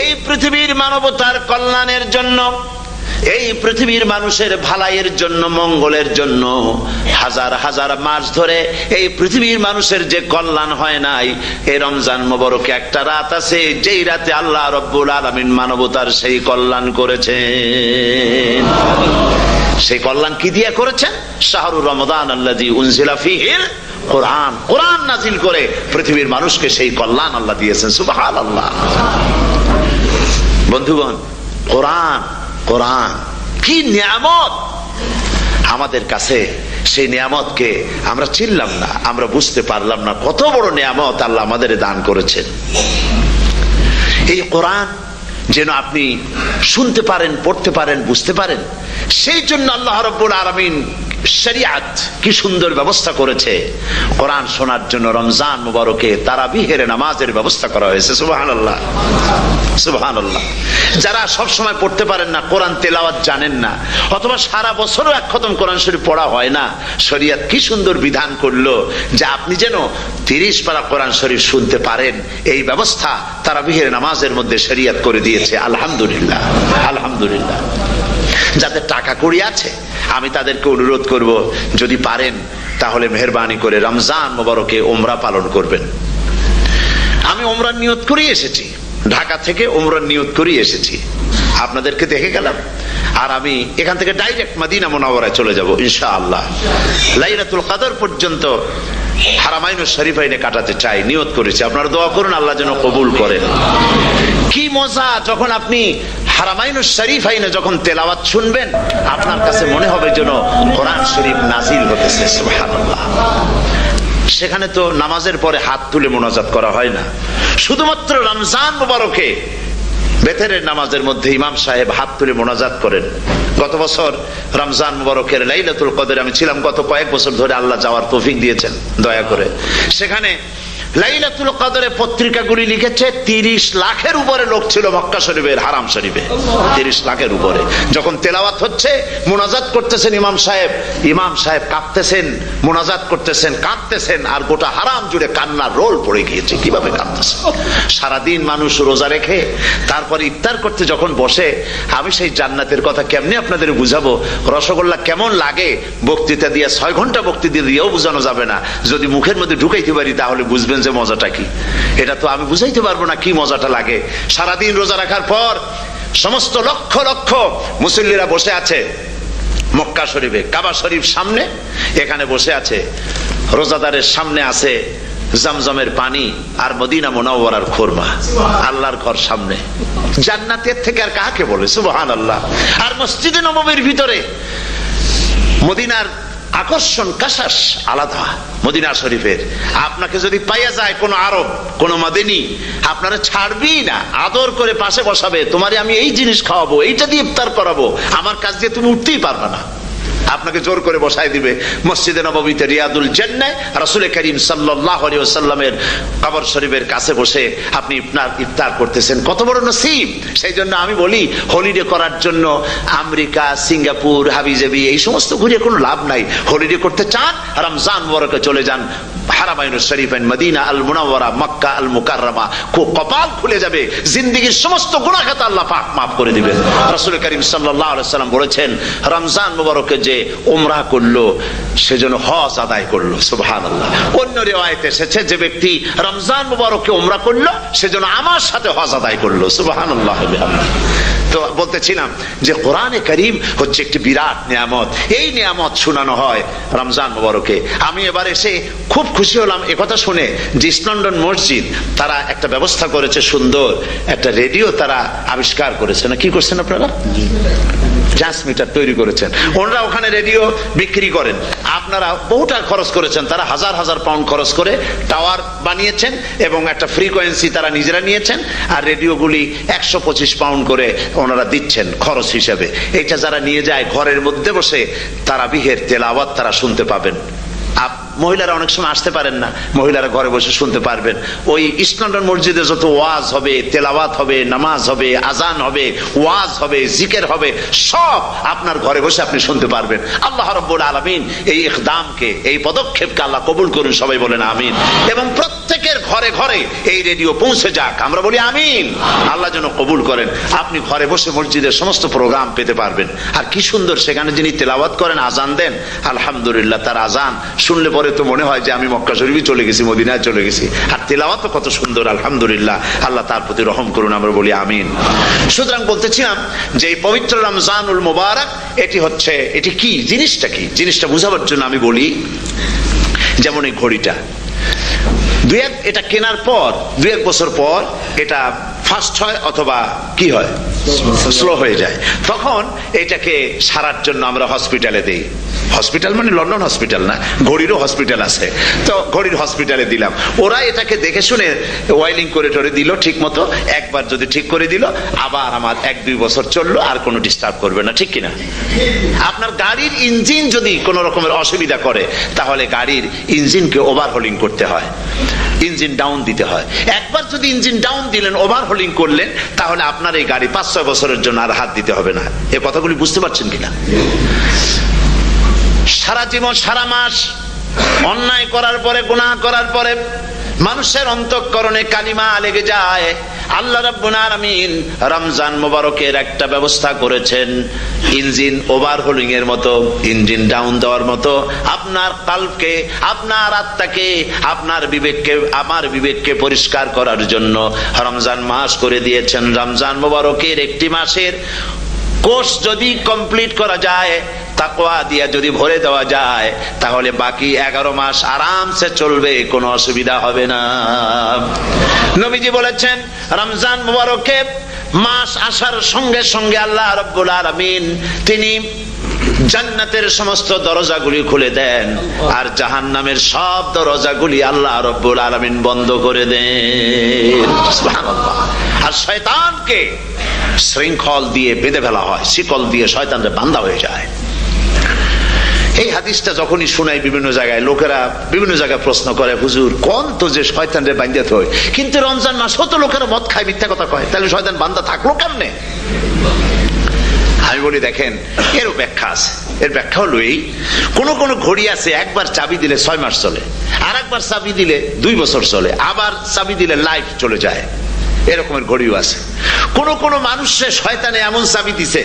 এই পৃথিবীর মানবতার কল্যাণের জন্য, এই পৃথিবীর মানুষের ভালাইয়ের জন্য, মঙ্গলের জন্য হাজার হাজার মাস ধরে এই পৃথিবীর মানুষের যে কল্যাণ হয় নাই, এই রমজান মুবারকে একটা রাত আছে যেই রাতে আল্লাহ রাব্বুল আলামিন মানবতার সেই কল্যাণ করেছেন। সেই কল্যাণ কি দিয়ে করেছেন? শাহরু রমাদান আল্লাযী উনজিলা ফীহিল কোরআন, কোরআন নাজিল করে পৃথিবীর মানুষকে সেই কল্যাণ আল্লাহ দিয়েছেন। সুবহানাল্লাহ। বন্ধুগণ, কোরআন, কোরআন কি নিয়ামত আমাদের কাছে! সেই নিয়ামতকে আমরা চিনলাম না, আমরা বুঝতে পারলাম না কত বড় নিয়ামত আল্লাহ আমাদের দান করেছেন। এই কোরআন যেন আপনি শুনতে পারেন, পড়তে পারেন, বুঝতে পারেন, সেই জন্য আল্লাহ রাব্বুল আলামিন শরিয়াত কি সুন্দর ব্যবস্থা করেছে। কোরআন শোনার জন্য রমজান মুবারকে তারাবিহের নামাজের ব্যবস্থা করা হয়েছে। সুবহানাল্লাহ, সুবহানাল্লাহ। যারা সব সময় পড়তে পারেন না, কোরআন তেলাওয়াত জানেন না, অথবা সারা বছরও এক খতম কোরআন শরীফ পড়া হয় না, শরিয়াত কি সুন্দর বিধান করলো যে আপনি যেন 30 পারা কোরআন শরীফ শুনতে পারেন। এই ব্যবস্থা তারাবিহের নামাজের মধ্যে শরিয়াত করে দিয়েছে। আলহামদুলিল্লাহ, আলহামদুলিল্লাহ। যাদের টাকা কড়ি আছে আমি তাদেরকে অনুরোধ করব, যদি পারেন তাহলে মেহেরবানি করে রমজান মুবারকে উমরা পালন করবেন। আমি উমরার নিয়ত করে এসেছি, ঢাকা থেকে উমরার নিয়ত করে এসেছি, আপনাদেরকে দেখে গেলাম। আর আমি এখান থেকে ডাইরেক্ট মদিনা মুনাওয়ারায় চলে যাব ইনশাআল্লাহ। লাইলাতুল কদর পর্যন্ত হারামাইনুশ শরীফাইনে কাটাতে চাই, নিয়ত করেছি। আপনারা দোয়া করুন আল্লাহ যেন কবুল করেন। কি মজা যখন আপনি হারামাইনুশ শরীফাইনে যখন তেলাওয়াত শুনবেন, আপনার কাছে মনে হবে যেন কোরআন শরীফ নাজিল হতেছে। সুবহানাল্লাহ। সেখানে তো নামাজের পরে হাত তুলে মোনাজাত করা হয় না, শুধুমাত্র রমজান মুবারকে বেতেরের নামাজের মধ্যে ইমাম সাহেব হাত তুলে মোনাজাত করেন। গত বছর রমজান মুবারকের লাইলাতুল কদরে আমি ছিলাম, গত কয়েক বছর ধরে আল্লাহ যাওয়ার তৌফিক দিয়েছেন দয়া করে। সেখানে লাইলাতুল কদরে পত্রিকাগুলি লিখেছে 30 লাখের উপরে লোক ছিল মক্কা শরীফের, হারাম শরীফে 30 লাখের উপরে। যখন তেলাওয়াত হচ্ছে, মোনাজাত করতেছেন ইমাম সাহেব কাঁদতেছেন, মোনাজাত করতেছেন, কাঁদতেছেন, আর গোটা হারাম জুড়ে কান্নার রোল পড়ে গিয়েছে। কিভাবে কাঁদতেছে! সারাদিন মানুষ রোজা রেখে তারপরে ইফতার করতে যখন বসে, আমি সেই জান্নাতের কথা কেমনে আপনাদের বুঝাবো? রসগোল্লা কেমন লাগে বক্তৃতা দিয়ে 6 ঘন্টা বক্তৃতা দিয়েও বোঝানো যাবে না। যদি মুখের মধ্যে ঢুকাইতে পারি তাহলে বুঝবেন যে মজাটা কি। এটা তো আমি বুঝাইতে পারবো না কি মজাটা লাগে। সারাদিন রোজা রাখার পর সমস্ত লক্ষ লক্ষ মুসল্লিরা বসে আছে মক্কা শরীফে, কাবা শরীফ সামনে, এখানে বসে আছে। রোজাদারের সামনে আছে জমজমের পানি আর মদিনা মুনাওয়ারার খুরমা, আল্লাহর ঘর সামনে। জান্নাতের থেকে আর কাকে বলে, সুবহানাল্লাহ। আর মসজিদে নববীর ভিতরে মদিনার আকর্ষণ কাশাস আলাদা। মদিনা শরীফের আপনাকে যদি পাইয়া যায় কোন আরব, কোন মাদিনী, আপনারা ছাড়বি না, আদর করে পাশে বসাবে, তোমারে আমি এই জিনিস খাওয়াবো, এইটা দিয়ে ইফতার করাবো, আমার কাছ দিয়ে তুমি উঠতেই পারবে না, আপনাকে জোর করে বসায় দিবে। মসজিদে নববীতে রিয়াদুল জান্নাহ রাসূল করিম সাল্লাল্লাহু আলাইহি ওয়াসাল্লামের কবর শরীফের কাছে বসে আপনি ইফতার করতেছেন, কত বড় নসিব। সেই জন্য আমি বলি, হলিডে করার জন্য আমেরিকা, সিঙ্গাপুর, হাবিজাবি এই সমস্ত ঘুরে কোনো লাভ নাই। হলিডে করতে চান, রমজান মুবারকে চলে যান হারামাইন শরীফাইন, মদিনা আল মুনাওয়ারা, মক্কা আল মুকাররমা। কপাল খুলে যাবে, জিন্দেগীর সমস্ত গুনাহ খাতা আল্লাহ পাক মাফ করে দিবেন। রাসূল করিম সাল্লাল্লাহু আলাইহি ওয়াসাল্লাম বলেছেন, রমজান মুবারকে যে উমরা করলো সেজন্য হজ আদায় করলো, সুবহানাল্লাহ। অন্য রিওয়ায়াতে এসেছে, যে ব্যক্তি রমজান মুবারকে উমরা করলো সেজন্য আমার সাথে হজ আদায় করলো, সুবহানাল্লাহ। তো বলতেছিলাম যে কোরআনে কারীম হচ্ছে একটি বিরাট নিয়ামত। এই নিয়ামত শোনানো হয় রমজান মুবারকে। আমি এবার এসে খুব খুশি হলাম একথা শুনে যে ইস্ট লন্ডন মসজিদ তারা একটা ব্যবস্থা করেছে, সুন্দর একটা রেডিও তারা আবিষ্কার করেছে। না কি করছেন আপনারা? ট্রান্সমিটার তৈরি করেছেন। ওনারা ওখানে রেডিও বিক্রি করেন, আপনারা বহুটা খরচ করেছেন, তারা হাজার হাজার পাউন্ড খরচ করে টাওয়ার বানিয়েছেন এবং একটা ফ্রিকোয়েন্সি তারা নিজেরা নিয়েছেন, আর রেডিওগুলি 125 পাউন্ড করে ওনারা দিচ্ছেন খরচ হিসেবে। এটা যারা নিয়ে যায় ঘরের মধ্যে বসে তারাবিহের তেলাওয়াত তারা শুনতে পাবেন। মহিলারা অনেক সময় আসতে পারেন না, মহিলারা ঘরে বসে শুনতে পারবেন। ওই ইস্ট লন্ডন মসজিদে যত ওয়াজ হবে, তেলাওয়াত হবে, নামাজ হবে, আজান হবে, ওয়াজ হবে, জিকির হবে, সব আপনার ঘরে বসে আপনি শুনতে পারবেন। আল্লাহ রাব্বুল আলামিন এই ইকদামকে, এই পদক্ষেপকে আল্লাহ কবুল করুন, সবাই বলেন আমিন। এবং প্রত্যেকের ঘরে ঘরে এই রেডিও পৌঁছে যাক, আমরা বলি আমিন। আল্লাহ যেন কবুল করেন। আপনি ঘরে বসে মসজিদের সমস্ত প্রোগ্রাম পেতে পারবেন। আর কি সুন্দর, সেখানে যিনি তেলাওয়াত করেন, আজান দেন, আলহামদুলিল্লাহ, তার আজান শুনলে পরে তো মনে হয় যে আমি মক্কা শরীফে চলে গেছি, মদিনায় চলে গেছি। আর তেলাওয়াত কত সুন্দর, আলহামদুলিল্লাহ। আল্লাহ তার প্রতি রহম করুন, আমরা বলি আমিন। সুতরাং বলতেছিলাম যে এই পবিত্র রমজানুল মুবারক, এটি কি, জিনিসটা কি, জিনিসটা বুঝাবার জন্য আমি বলি, যেমন এই ঘড়িটা এটা কেনার পর 2-1 বছর পর এটা ফাস্ট হয় অথবা কি হয়, স্লো হয়ে যায়। তখন এটাকে সারার জন্য আমরা হসপিটালে দেই। হসপিটাল মানে লন্ডন হসপিটাল না, ঘড়িরও হসপিটাল আছে। তো ঘড়ির হসপিটালে দিলাম, ওরা এটাকে দেখে শুনে ওয়াইলিং করে টরে দিল ঠিক মতো। একবার যদি ঠিক করে দিল, আবার আমার 1-2 বছর চললো, আর কোনো ডিস্টার্ব করবে না, ঠিক কিনা? আপনার গাড়ির ইঞ্জিন যদি কোনো রকমের অসুবিধা করে, তাহলে গাড়ির ইঞ্জিনকে ওভারহোলিং করতে হয়, ইঞ্জিন ডাউন দিতে হয়। একবার যদি ইঞ্জিন ডাউন দিলেন, ওভারহোলিং করলেন, তাহলে আপনার এই গাড়ি 5-6 বছরের জন্য আর হাত দিতে হবে না। এই কথাগুলি বুঝতে পারছেন কিনা? সারা জীবন, সারা মাস অন্যায় করার পরে, গুনাহ করার পরে মানুষের অন্তঃকরণে কালিমা লেগে যায়। আল্লাহ রাব্বুল আলামিন রমজান মুবারকের একটা ব্যবস্থা করেছেন, ইঞ্জিন ওভারহোলিং এর মতো, ইঞ্জিন ডাউন দেওয়ার মতো। আপনার কলবকে, আপনার আত্মাকে, আপনার বিবেককে, আমার বিবেককে পরিষ্কার করার জন্য রমজান মাস করে দিয়েছেন। রমজান মুবারকের একটি মাসের কোর্স যদি কমপ্লিট করা যায়, তাকওয়া দিয়া যদি ভরে দেওয়া যায়, তাহলে বাকি 11 মাস আরামসে চলবে, কোনো অসুবিধা হবে না। নবীজি বলেছেন, রমজান মুবারকে মাস আসার সঙ্গে সঙ্গে আল্লাহ রাব্বুল আলামিন তিনি জান্নাতের সমস্ত দরজাগুলি খুলে দেন, আর জাহান্নামের সব দরজাগুলি আল্লাহ রাব্বুল আলামিন বন্ধ করে দেন। সুবহানাল্লাহ। আর শয়তানকে শৃঙ্খল দিয়ে বেঁধে ফেলা হয়, শিকল দিয়ে শয়তানরা বান্ধা হয়ে যায়। এই হাদিসটা যখনই শোনাই বিভিন্ন জায়গায়, লোকেরা বিভিন্ন জায়গায় প্রশ্ন করে, হুজুর কোন তো যে শয়তানরে বান্ধাতে হয়, কিন্তু রমজান মাস হতো লোকেরা মদ খায়, মিথ্যা কথা কয়, তাহলে শয়তান বান্ধা থাকলো কেমনে? আমি বলি, দেখেন, এরও ব্যাখ্যা আছে। এর ব্যাখ্যা হলো এই, কোন ঘড়ি আছে একবার চাবি দিলে 6 মাস চলে, আর একবার চাবি দিলে 2 বছর চলে, আবার চাবি দিলে লাইফ চলে যায়। এরকমের ঘড়িও আছে। কোন মানুষের শয়তানে এমন চাবি দিছে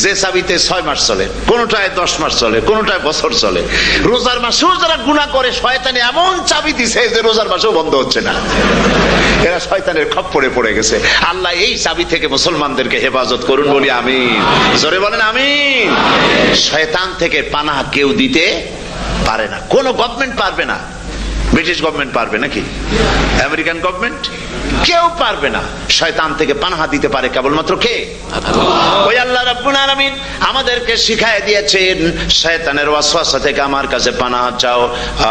যে চাবিতে 6 মাস চলে, কোনটায় 10 মাস চলে, কোনটায় বছর চলে। রোজার মাসেও যারা গুনাহ করে, শয়তানে এমন চাবি দিছে যে রোজার মাসেও বন্ধ হচ্ছে না। এরা শয়তানের খপ্পরে পড়ে গেছে। আল্লাহ এই চাবি থেকে মুসলমানদেরকে হেফাজত করুন, বলি আমিন। জোরে বলেন আমিন। শয়তান থেকে পানাহ কেউ দিতে পারে না, কোন গভর্নমেন্ট পারবে না। ব্রিটিশ গভর্নমেন্ট পারবে নাকি? American government? কেউ পারবে না। শয়তান থেকে পানাহা দিতে পারে কেবলমাত্র কে? ওই আল্লাহ রাব্বুল আলামিন আমাদেরকে শিখায় দিয়েছেন, শয়তানের ওয়াসওয়াসা থেকে আমার কাছে পানাহা চাও।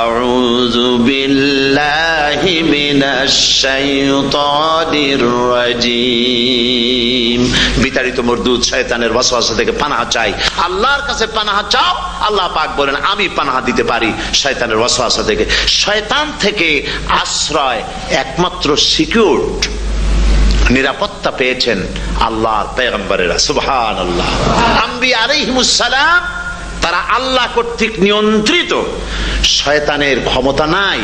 আউযু বিল্লাহি মিনাশ শাইতানির রাজিম। বিতাড়িত মরদুদ শয়তানের ওয়াসওয়াসা থেকে পানাহা চাই, আল্লাহর কাছে পানাহা চাও। আল্লাহ পাক বলেন আমি পানাহা দিতে পারি শয়তানের ওয়াসওয়াসা থেকে। শয়তান থেকে আশ্রয় একমাত্র সিকিউর, নিরাপত্তা পেয়েছেন আল্লাহর পয়গম্বরেরা। সুবহানাল্লাহ। আম্বিয়া আলাইহিমুস সালাম তারা আল্লাহ কর্তৃক নিয়ন্ত্রিত, শয়তানের ক্ষমতা নাই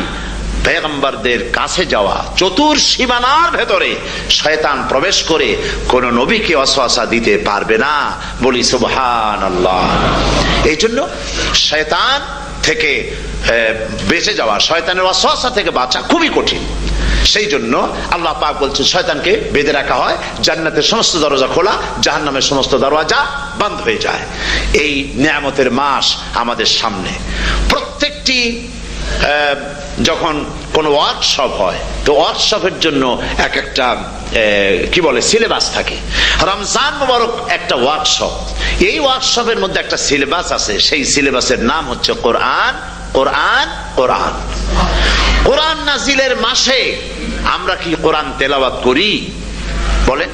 পয়গম্বরদের কাছে যাওয়া। চতুর সীমানার ভেতরে শয়তান প্রবেশ করে কোন নবীকে ওয়াসওয়াসা দিতে পারবে না, বলি সুবহানাল্লাহ। এই জন্য শয়তান থেকে বেঁচে যাওয়া, শয়তানের ওয়াসওয়াসা থেকে বাঁচা খুবই কঠিন। সেই জন্য আল্লাহ পাক বলছেন শয়তানকে বেঁধে রাখা হয়, জান্নাতের সমস্ত দরজা খোলা, জাহান্নামের সমস্ত দরজা বন্ধ হয়ে যায়। এই নিয়ামতের মাস আমাদের সামনে। প্রত্যেকটি যখন কোন ওয়ার্কশপ হয়, তো ওয়ার্কশপের জন্য এক একটা কি বলে সিলেবাস থাকে। রমজান মুবারক একটা ওয়ার্কশপ। এই ওয়ার্কশপের মধ্যে একটা সিলেবাস আছে, সেই সিলেবাসের নাম হচ্ছে কোরআন। কোরআন কোরআন কোরআন নাজিলের মাসে আমরা কি কোরআন তেলাওয়াত করি? বলেন।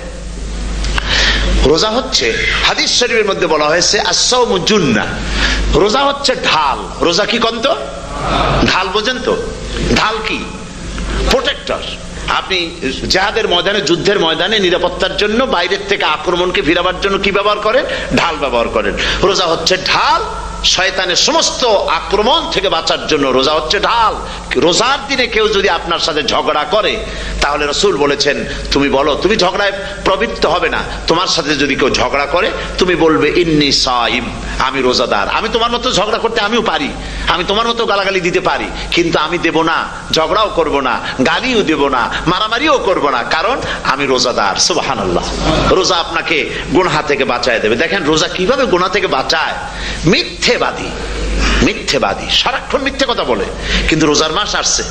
রোজা হচ্ছে, হাদিস শরীফের মধ্যে বলা হয়েছে আস-সাওমু জুন্নাহ, রোজা হচ্ছে ঢাল। রোজা কি কন্ত? ঢাল। বোঝেন তো ঢাল কি? প্রোটেক্টর। আপনি জিহাদের ময়দানে, যুদ্ধের ময়দানে নিরাপত্তার জন্য, বাইরের থেকে আক্রমণকে ফিরাবার জন্য কি ব্যবহার করেন? ঢাল ব্যবহার করেন। রোজা হচ্ছে ঢাল, শয়তানের সমস্ত আক্রমণ থেকে বাঁচার জন্য রোজা হচ্ছে ঢাল। রোজার দিনে কেউ যদি আপনার সাথে ঝগড়া করে, তাহলে রাসূল বলেছেন তুমি বলো, তুমি ঝগড়ায় প্রবৃত্ত হবে না। তোমার সাথে যদি কেউ ঝগড়া করে, তুমি বলবে ইন্নী সাইম, আমি রোজাদার। আমি তোমার মতো ঝগড়া করতে আমিও পারি, আমি তোমার মতো গালাগালি দিতে পারি, কিন্তু আমি দেব না, ঝগড়াও করব না, গালিও দেব না, মারামারিও করব না, কারণ আমি রোজাদার। সুবহানাল্লাহ। রোজা আপনাকে গুনাহ থেকে বাঁচায় দেবে। দেখেন রোজা কিভাবে গুনাহ থেকে বাঁচায়। মিথ্যেবাদী, মিথ্যেবাদী সারাক্ষণ মিথ্যে কথা বলে, কিন্তু রোজার মাস আসছে।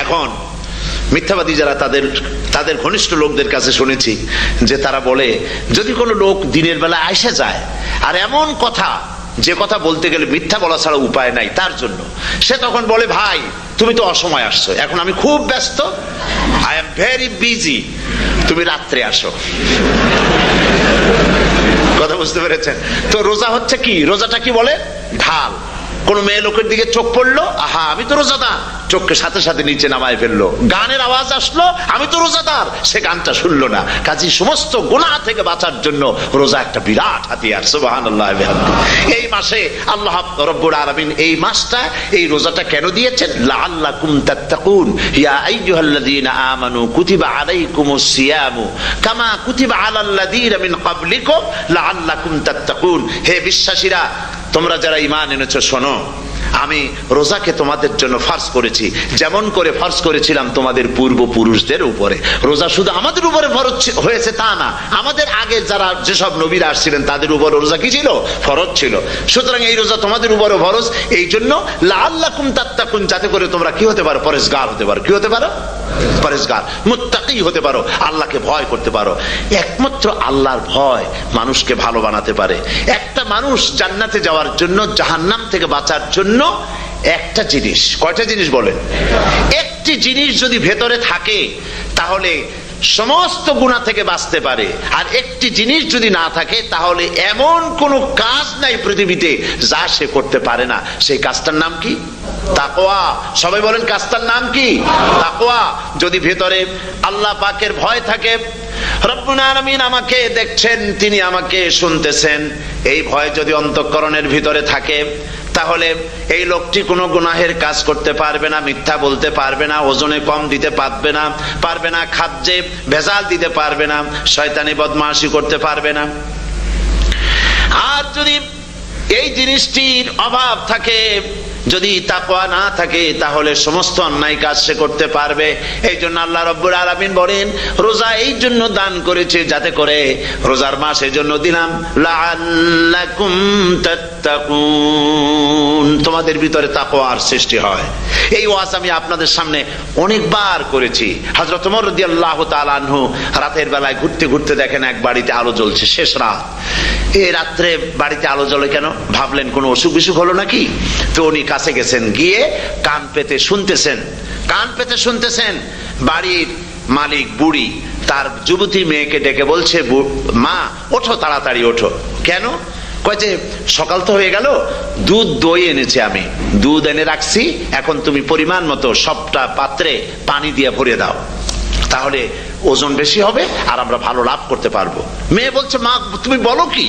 এখন মিথ্যাবাদী যারা, তাদের ঘনিষ্ঠ লোকদের কাছে শুনেছি যে তারা বলে, যদি কোনো লোক দিনের বেলা আইসা যায় আর এমন কথা, যে কথা বলতে গেলে মিথ্যা বলা ছাড়া উপায় নাই তার জন্য, সে তখন বলে ভাই তুমি তো অসময় আসছো, এখন আমি খুব ব্যস্ত, আই এম ভেরি বিজি, তুমি রাত্রে আসো। কথা বুঝতে পেরেছেন তো? রোজা হচ্ছে কি? রোজাটা কি বলে? ঢাল। কোন মেয়ে লোকের দিকে চোখ পড়লো, আহা আমি তো রোজাদার, চোখকে সাথে সাথে নিচে নামায় ফেললো। গানের আওয়াজ আসলো, আমি তো রোজাদার, সে গানটা শুনলো না। কাজী সমস্ত গুনাহ থেকে বাঁচার জন্য রোজা একটা বিরাট হাতিয়ার। সুবহানাল্লাহ। এই মাসে আল্লাহ রাব্বুল আলামিন এই মাসটা, এই রোজাটা কেন দিয়েছেন? লাআল্লাকুম তাত্তাকুন, ইয়া আইয়ুহাল্লাযীনা আমানু কুতিবা আলাইকুমুস সিয়ামু কামা কুতিবা আলাল্লাযীনা মিন ক্বাবলিকুম লাআল্লাকুম তাত্তাকুন। হে বিশ্বাসীরা, তোমরা যারা ঈমান এনেছো, শোনো, আমি রোজাকে তোমাদের জন্য ফরজ করেছি, যেমন করে ফরজ করেছিলাম তোমাদের পূর্বপুরুষদের উপরে। রোজা শুধু আমাদের উপরে ফরজ হয়েছে তা না, আমাদের আগে যারা যেসব নবীরা আসছিলেন তাদের উপর রোজা কি ছিল? ফরজ ছিল। সুতরাং এই রোজা তোমাদের উপরে ফরজ, এই জন্য লাআল্লাকুম তাত্তাকুন, যাতে করে তোমরা কি হতে পারো? পরেজগার হতে পারো। কি হতে পারো? পরেজগার, মুত্তাকি হতে পারো, আল্লাহকে ভয় করতে পারো। একমাত্র আল্লাহর ভয় মানুষকে ভালো বানাতে পারে। একটা মানুষ জান্নাতে যাওয়ার জন্য, জাহান্নাম থেকে বাঁচার জন্য একটা জিনিস, কয়টা জিনিস বলেন? একটি জিনিস যদি ভেতরে থাকে তাহলে সমস্ত গুনাহ থেকে বাঁচতে পারে। আর একটি জিনিস যদি না থাকে তাহলে এমন কোন কাজ নাই পৃথিবীতে যা সে করতে পারে না। সেই কাজটার নাম কি? তাকওয়া। সবাই বলেন কাজটার নাম কি? তাকওয়া। যদি ভেতরে আল্লাহ পাকের ভয় থাকে, রব্বুল আলামিন আমাকে দেখছেন, তিনি আমাকে শুনতেছেন, এই ভয় যদি অন্তঃকরণের ভিতরে থাকে, তাহলে এই লোকটি কোনো গুনাহের কাজ করতে পারবে না, মিথ্যা বলতে পারবে না, ওজনে কম দিতে পারবে না, খাদ্যে ভেজাল দিতে পারবে না, শয়তানি বদমাশি করতে পারবে না। আর যদি এই জিনিসটির অভাব থাকে, যদি তাকওয়া না থাকে তাহলে সমস্ত অন্যায় কাজ সে করতে পারবে। এই জন্য আল্লাহ রাব্বুল আলামিন বলেন রোজা এই জন্য দান করেছে যাতে করে রোজার মাস এই জন্য দিলাম লাআল্লাকুম তাত্তাকুন, তোমাদের ভিতরে তাকওয়ার সৃষ্টি হয়। এই ওয়াজ আমি আপনাদের সামনে অনেকবার করেছি। হযরত ওমর রাদিয়াল্লাহু তাআলা আনহু রাতের বেলায় ঘুরতে ঘুরতে দেখেন এক বাড়িতে আলো জ্বলছে, শেষ রাত। এই রাত্রে বাড়িতে আলো জ্বলে কেন? ভাবলেন কোনো অসুখ বিসুখ হলো নাকি। তো উনি কাছে গেছেন, গিয়ে কান পেতে শুনতেছেন। বাড়ির মালিক বুড়ি তার যুবতী মেয়েকে ডেকে বলছে, মা ওঠো, তাড়াতাড়ি ওঠো। কেন? কয় যে সকাল তো হয়ে গেল, দুধ দই এনেছি, আমি দুধ এনে রাখছি, এখন তুমি পরিমাণ মতো সবটা পাত্রে পানি দিয়ে ভরে দাও, তাহলে ওজন বেশি হবে আর আমরা ভালো লাভ করতে পারবো। মেয়ে বলছে, মা তুমি বলো কি,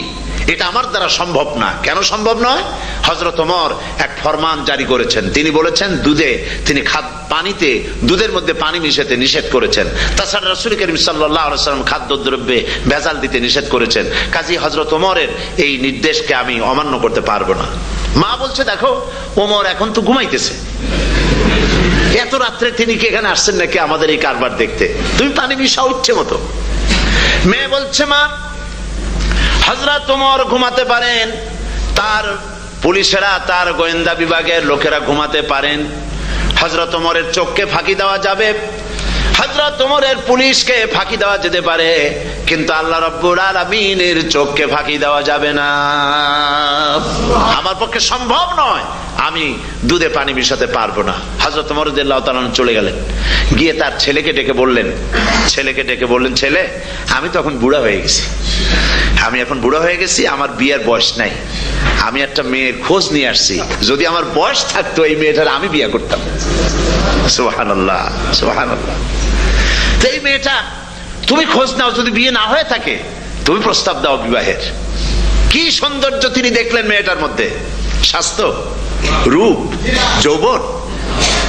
এটা আমার দ্বারা সম্ভব না। কেন সম্ভব নয়? হযরত ওমর এক ফরমান জারি করেছেন, তিনি বলেছেন পানিতে দুধের মধ্যে পানি মিশাতে নিষেধ করেছেন। তাছাড়া রাসূল করিম সাল্লাল্লাহু আলাইহি ওয়াসাল্লাম খাদ্যদ্রব্যে ভেজাল দিতে নিষেধ করেছেন। কাজী হযরত ওমরের এই নির্দেশকে আমি অমান্য করতে পারবো না। মা বলছে, দেখো ওমর এখন তো ঘুমাইতেছে, এত রাত্রে তিনি কি এখানে আসছেন নাকি আমাদের এই কারবার দেখতে? তুমি পানি মিশাও ইচ্ছে মতো। মেয়ে বলছে, মা হযরত ওমর ঘুমাতে পারেন, তার পুলিশেরা, তার গোয়েন্দা বিভাগের লোকেরা ঘুমাতে পারেন, হযরত ওমরের চোখকে ফাঁকি দেওয়া যাবে, হযরত ওমরের পুলিশকে ফাঁকি দেওয়া যেতে পারে, কিন্তু আল্লাহ রাব্বুল আলামিনের চোখকে ফাঁকি দেওয়া যাবে না। আমার পক্ষে সম্ভব নয়, আমি দুধে পানি মিশাতে পারবো না। হযরত ওমর রাদিয়াল্লাহু তাআলা চলে গেলেন, গিয়ে তার ছেলেকে ডেকে বললেন, ছেলে আমি তো এখন বুড়া হয়ে গেছি, আমার বিয়ের বয়স নাই, আমি একটা মেয়ের খোঁজ নিয়ে আসছি, যদি আমার বয়স থাকতো এই মেয়েটার আমি বিয়ে করতাম। সুবহানাল্লাহ, সুবহানাল্লাহ। এই মেয়েটা তুমি খোঁজ নাও, যদি বিয়ে না হয়ে থাকে তুমি প্রস্তাব দাও বিবাহের। কি সৌন্দর্য তিনি দেখলেন মেয়েটার মধ্যে, স্বাস্থ্য, রূপ, যৌবন,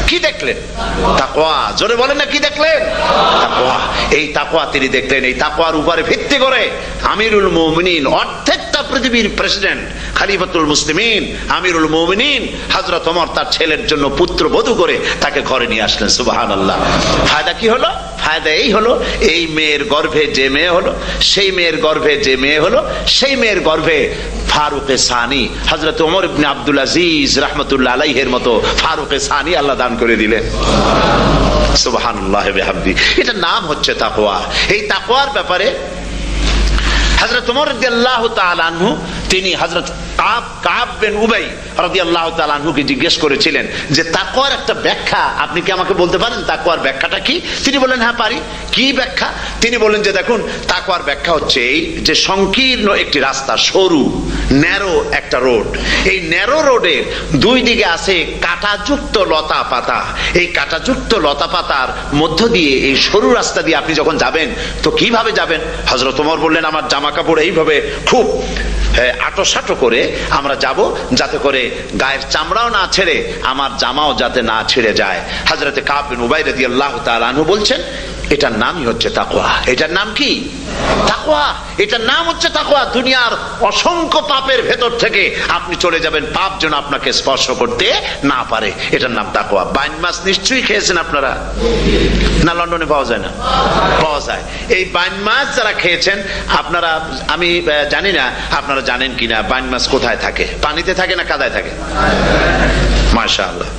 কি দেখলেন? তাকওয়া। জোরে বলেন না, কি দেখলেন? তাকওয়া। এই তাকওয়া তিনি দেখলেন। এই তাকওয়ার উপরে ভিত্তি করে আমিরুল মুমিনিন, অর্ধেকটা পৃথিবীর প্রেসিডেন্ট, খলিফাতুল মুসলিমিন, আমিরুল মুমিনিন হযরত ওমর তার ছেলের জন্য পুত্রবধূ করে তাকে ঘরে নিয়ে আসলেন। সুবহানাল্লাহ। ফায়দা কি হলো? ফায়দা এই হলো, এই মেয়ের গর্ভে যে মেয়ে হলো, সেই মেয়ের গর্ভে ফারুকে সানি হযরত ওমর ইবনে আব্দুল আজিজ রাহমাতুল্লাহ আলাইহির মতো ফারুকে সানি আল্লাহ দান করে দিলেন। সুবহানাল্লাহ বিহামদি। এটা নাম হচ্ছে তাকওয়া। এই তাকওয়ার ব্যাপারে হযরত ওমর রাদিয়াল্লাহু তাআলা আনহু তিনি হযরত কাব বিন উবাই রাদিয়াল্লাহু তাআলা আনহুকে জিজ্ঞেস করেছিলেন যে তাকওয়ার একটা ব্যাখ্যা আপনি কি আমাকে বলতে পারেন, তাকওয়ার ব্যাখ্যাটা কি? তিনি বললেন, হ্যাঁ পারি। কি ব্যাখ্যা? তিনি বললেন যে দেখুন, তাকওয়ার ব্যাখ্যা হচ্ছে এই যে সংকীর্ণ একটি রাস্তা, সরু ন্যারো একটা রোড, এই ন্যারো রোডের দুই দিকে আছে কাঁটাযুক্ত লতা পাতা, এই কাঁটাযুক্ত লতা পাতার মধ্য দিয়ে এই সরু রাস্তা দিয়ে আপনি যখন যাবেন তো কিভাবে যাবেন? হযরত ওমর বললেন, আমার জামা কাপড় এইভাবে খুব আটোসাটো করে আমরা যাব, যাতে করে গায়ের চামড়াও না ছেড়ে আমার জামাও যাতে না ছেড়ে যায়। হযরতে কাব বিন উবাই রাদিয়াল্লাহু তাআলা আনহু বলছেন, এটার নামই হচ্ছে তাকওয়া। এটার নাম কি? তাকওয়া। এটার নাম হচ্ছে তাকওয়া। দুনিয়ার অসংখ্য পাপের ভেতর থেকে আপনি চলে যাবেন, পাপ যেন আপনাকে স্পর্শ করতে না পারে। এটার নাম তাকওয়া। বাইন মাছ নিশ্চয়ই খেয়েছেন আপনারা, না লন্ডনে পাওয়া যায় না? পাওয়া যায়। এই বাইন মাছ যারা খেয়েছেন আপনারা, আমি জানি না আপনারা জানেন কিনা, বাইন মাছ কোথায় থাকে? পানিতে থাকে না কাদায় থাকে? মাশাআল্লাহ,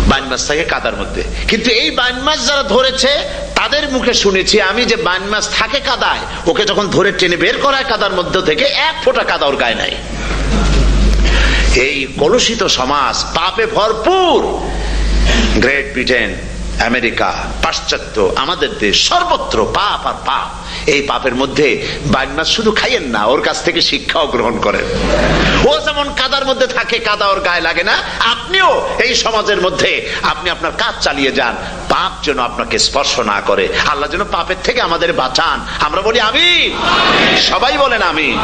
বাইন মাছ থাকে কাদার মধ্যে। কিন্তু এই বাইন মাছ যারা ধরেছে তাদের মুখে শুনেছি আমি যে বাইন মাছ থাকে কাদায়, ওকে যখন ধরে টেনে বের করায় কাদার মধ্যে থেকে এক ফোঁটা কাদা ওর গায়ে নাই। এই কলুষিত সমাজ, পাপে ভরপুর। গ্রেট ব্রিটেন, আমেরিকা, পাশ্চাত্য, আমাদের দেশ, সর্বত্র পাপ আর পাপ। এই পাপের মধ্যে বাইন মাছ শুধু খাইয়েন না, ওর কাছ থেকে শিক্ষাও গ্রহণ করেন। ও যেমন কাদার মধ্যে থাকে, কাদা ওর গায়ে লাগে না, আপনিও এই সমাজের মধ্যে আপনি আপনার কাজ চালিয়ে যান, পাপ যেন আপনাকে স্পর্শ না করে। আল্লাহ যেন পাপের থেকে আমাদের বাঁচান। আমরা বলি আমিন, সবাই বলেন আমিন।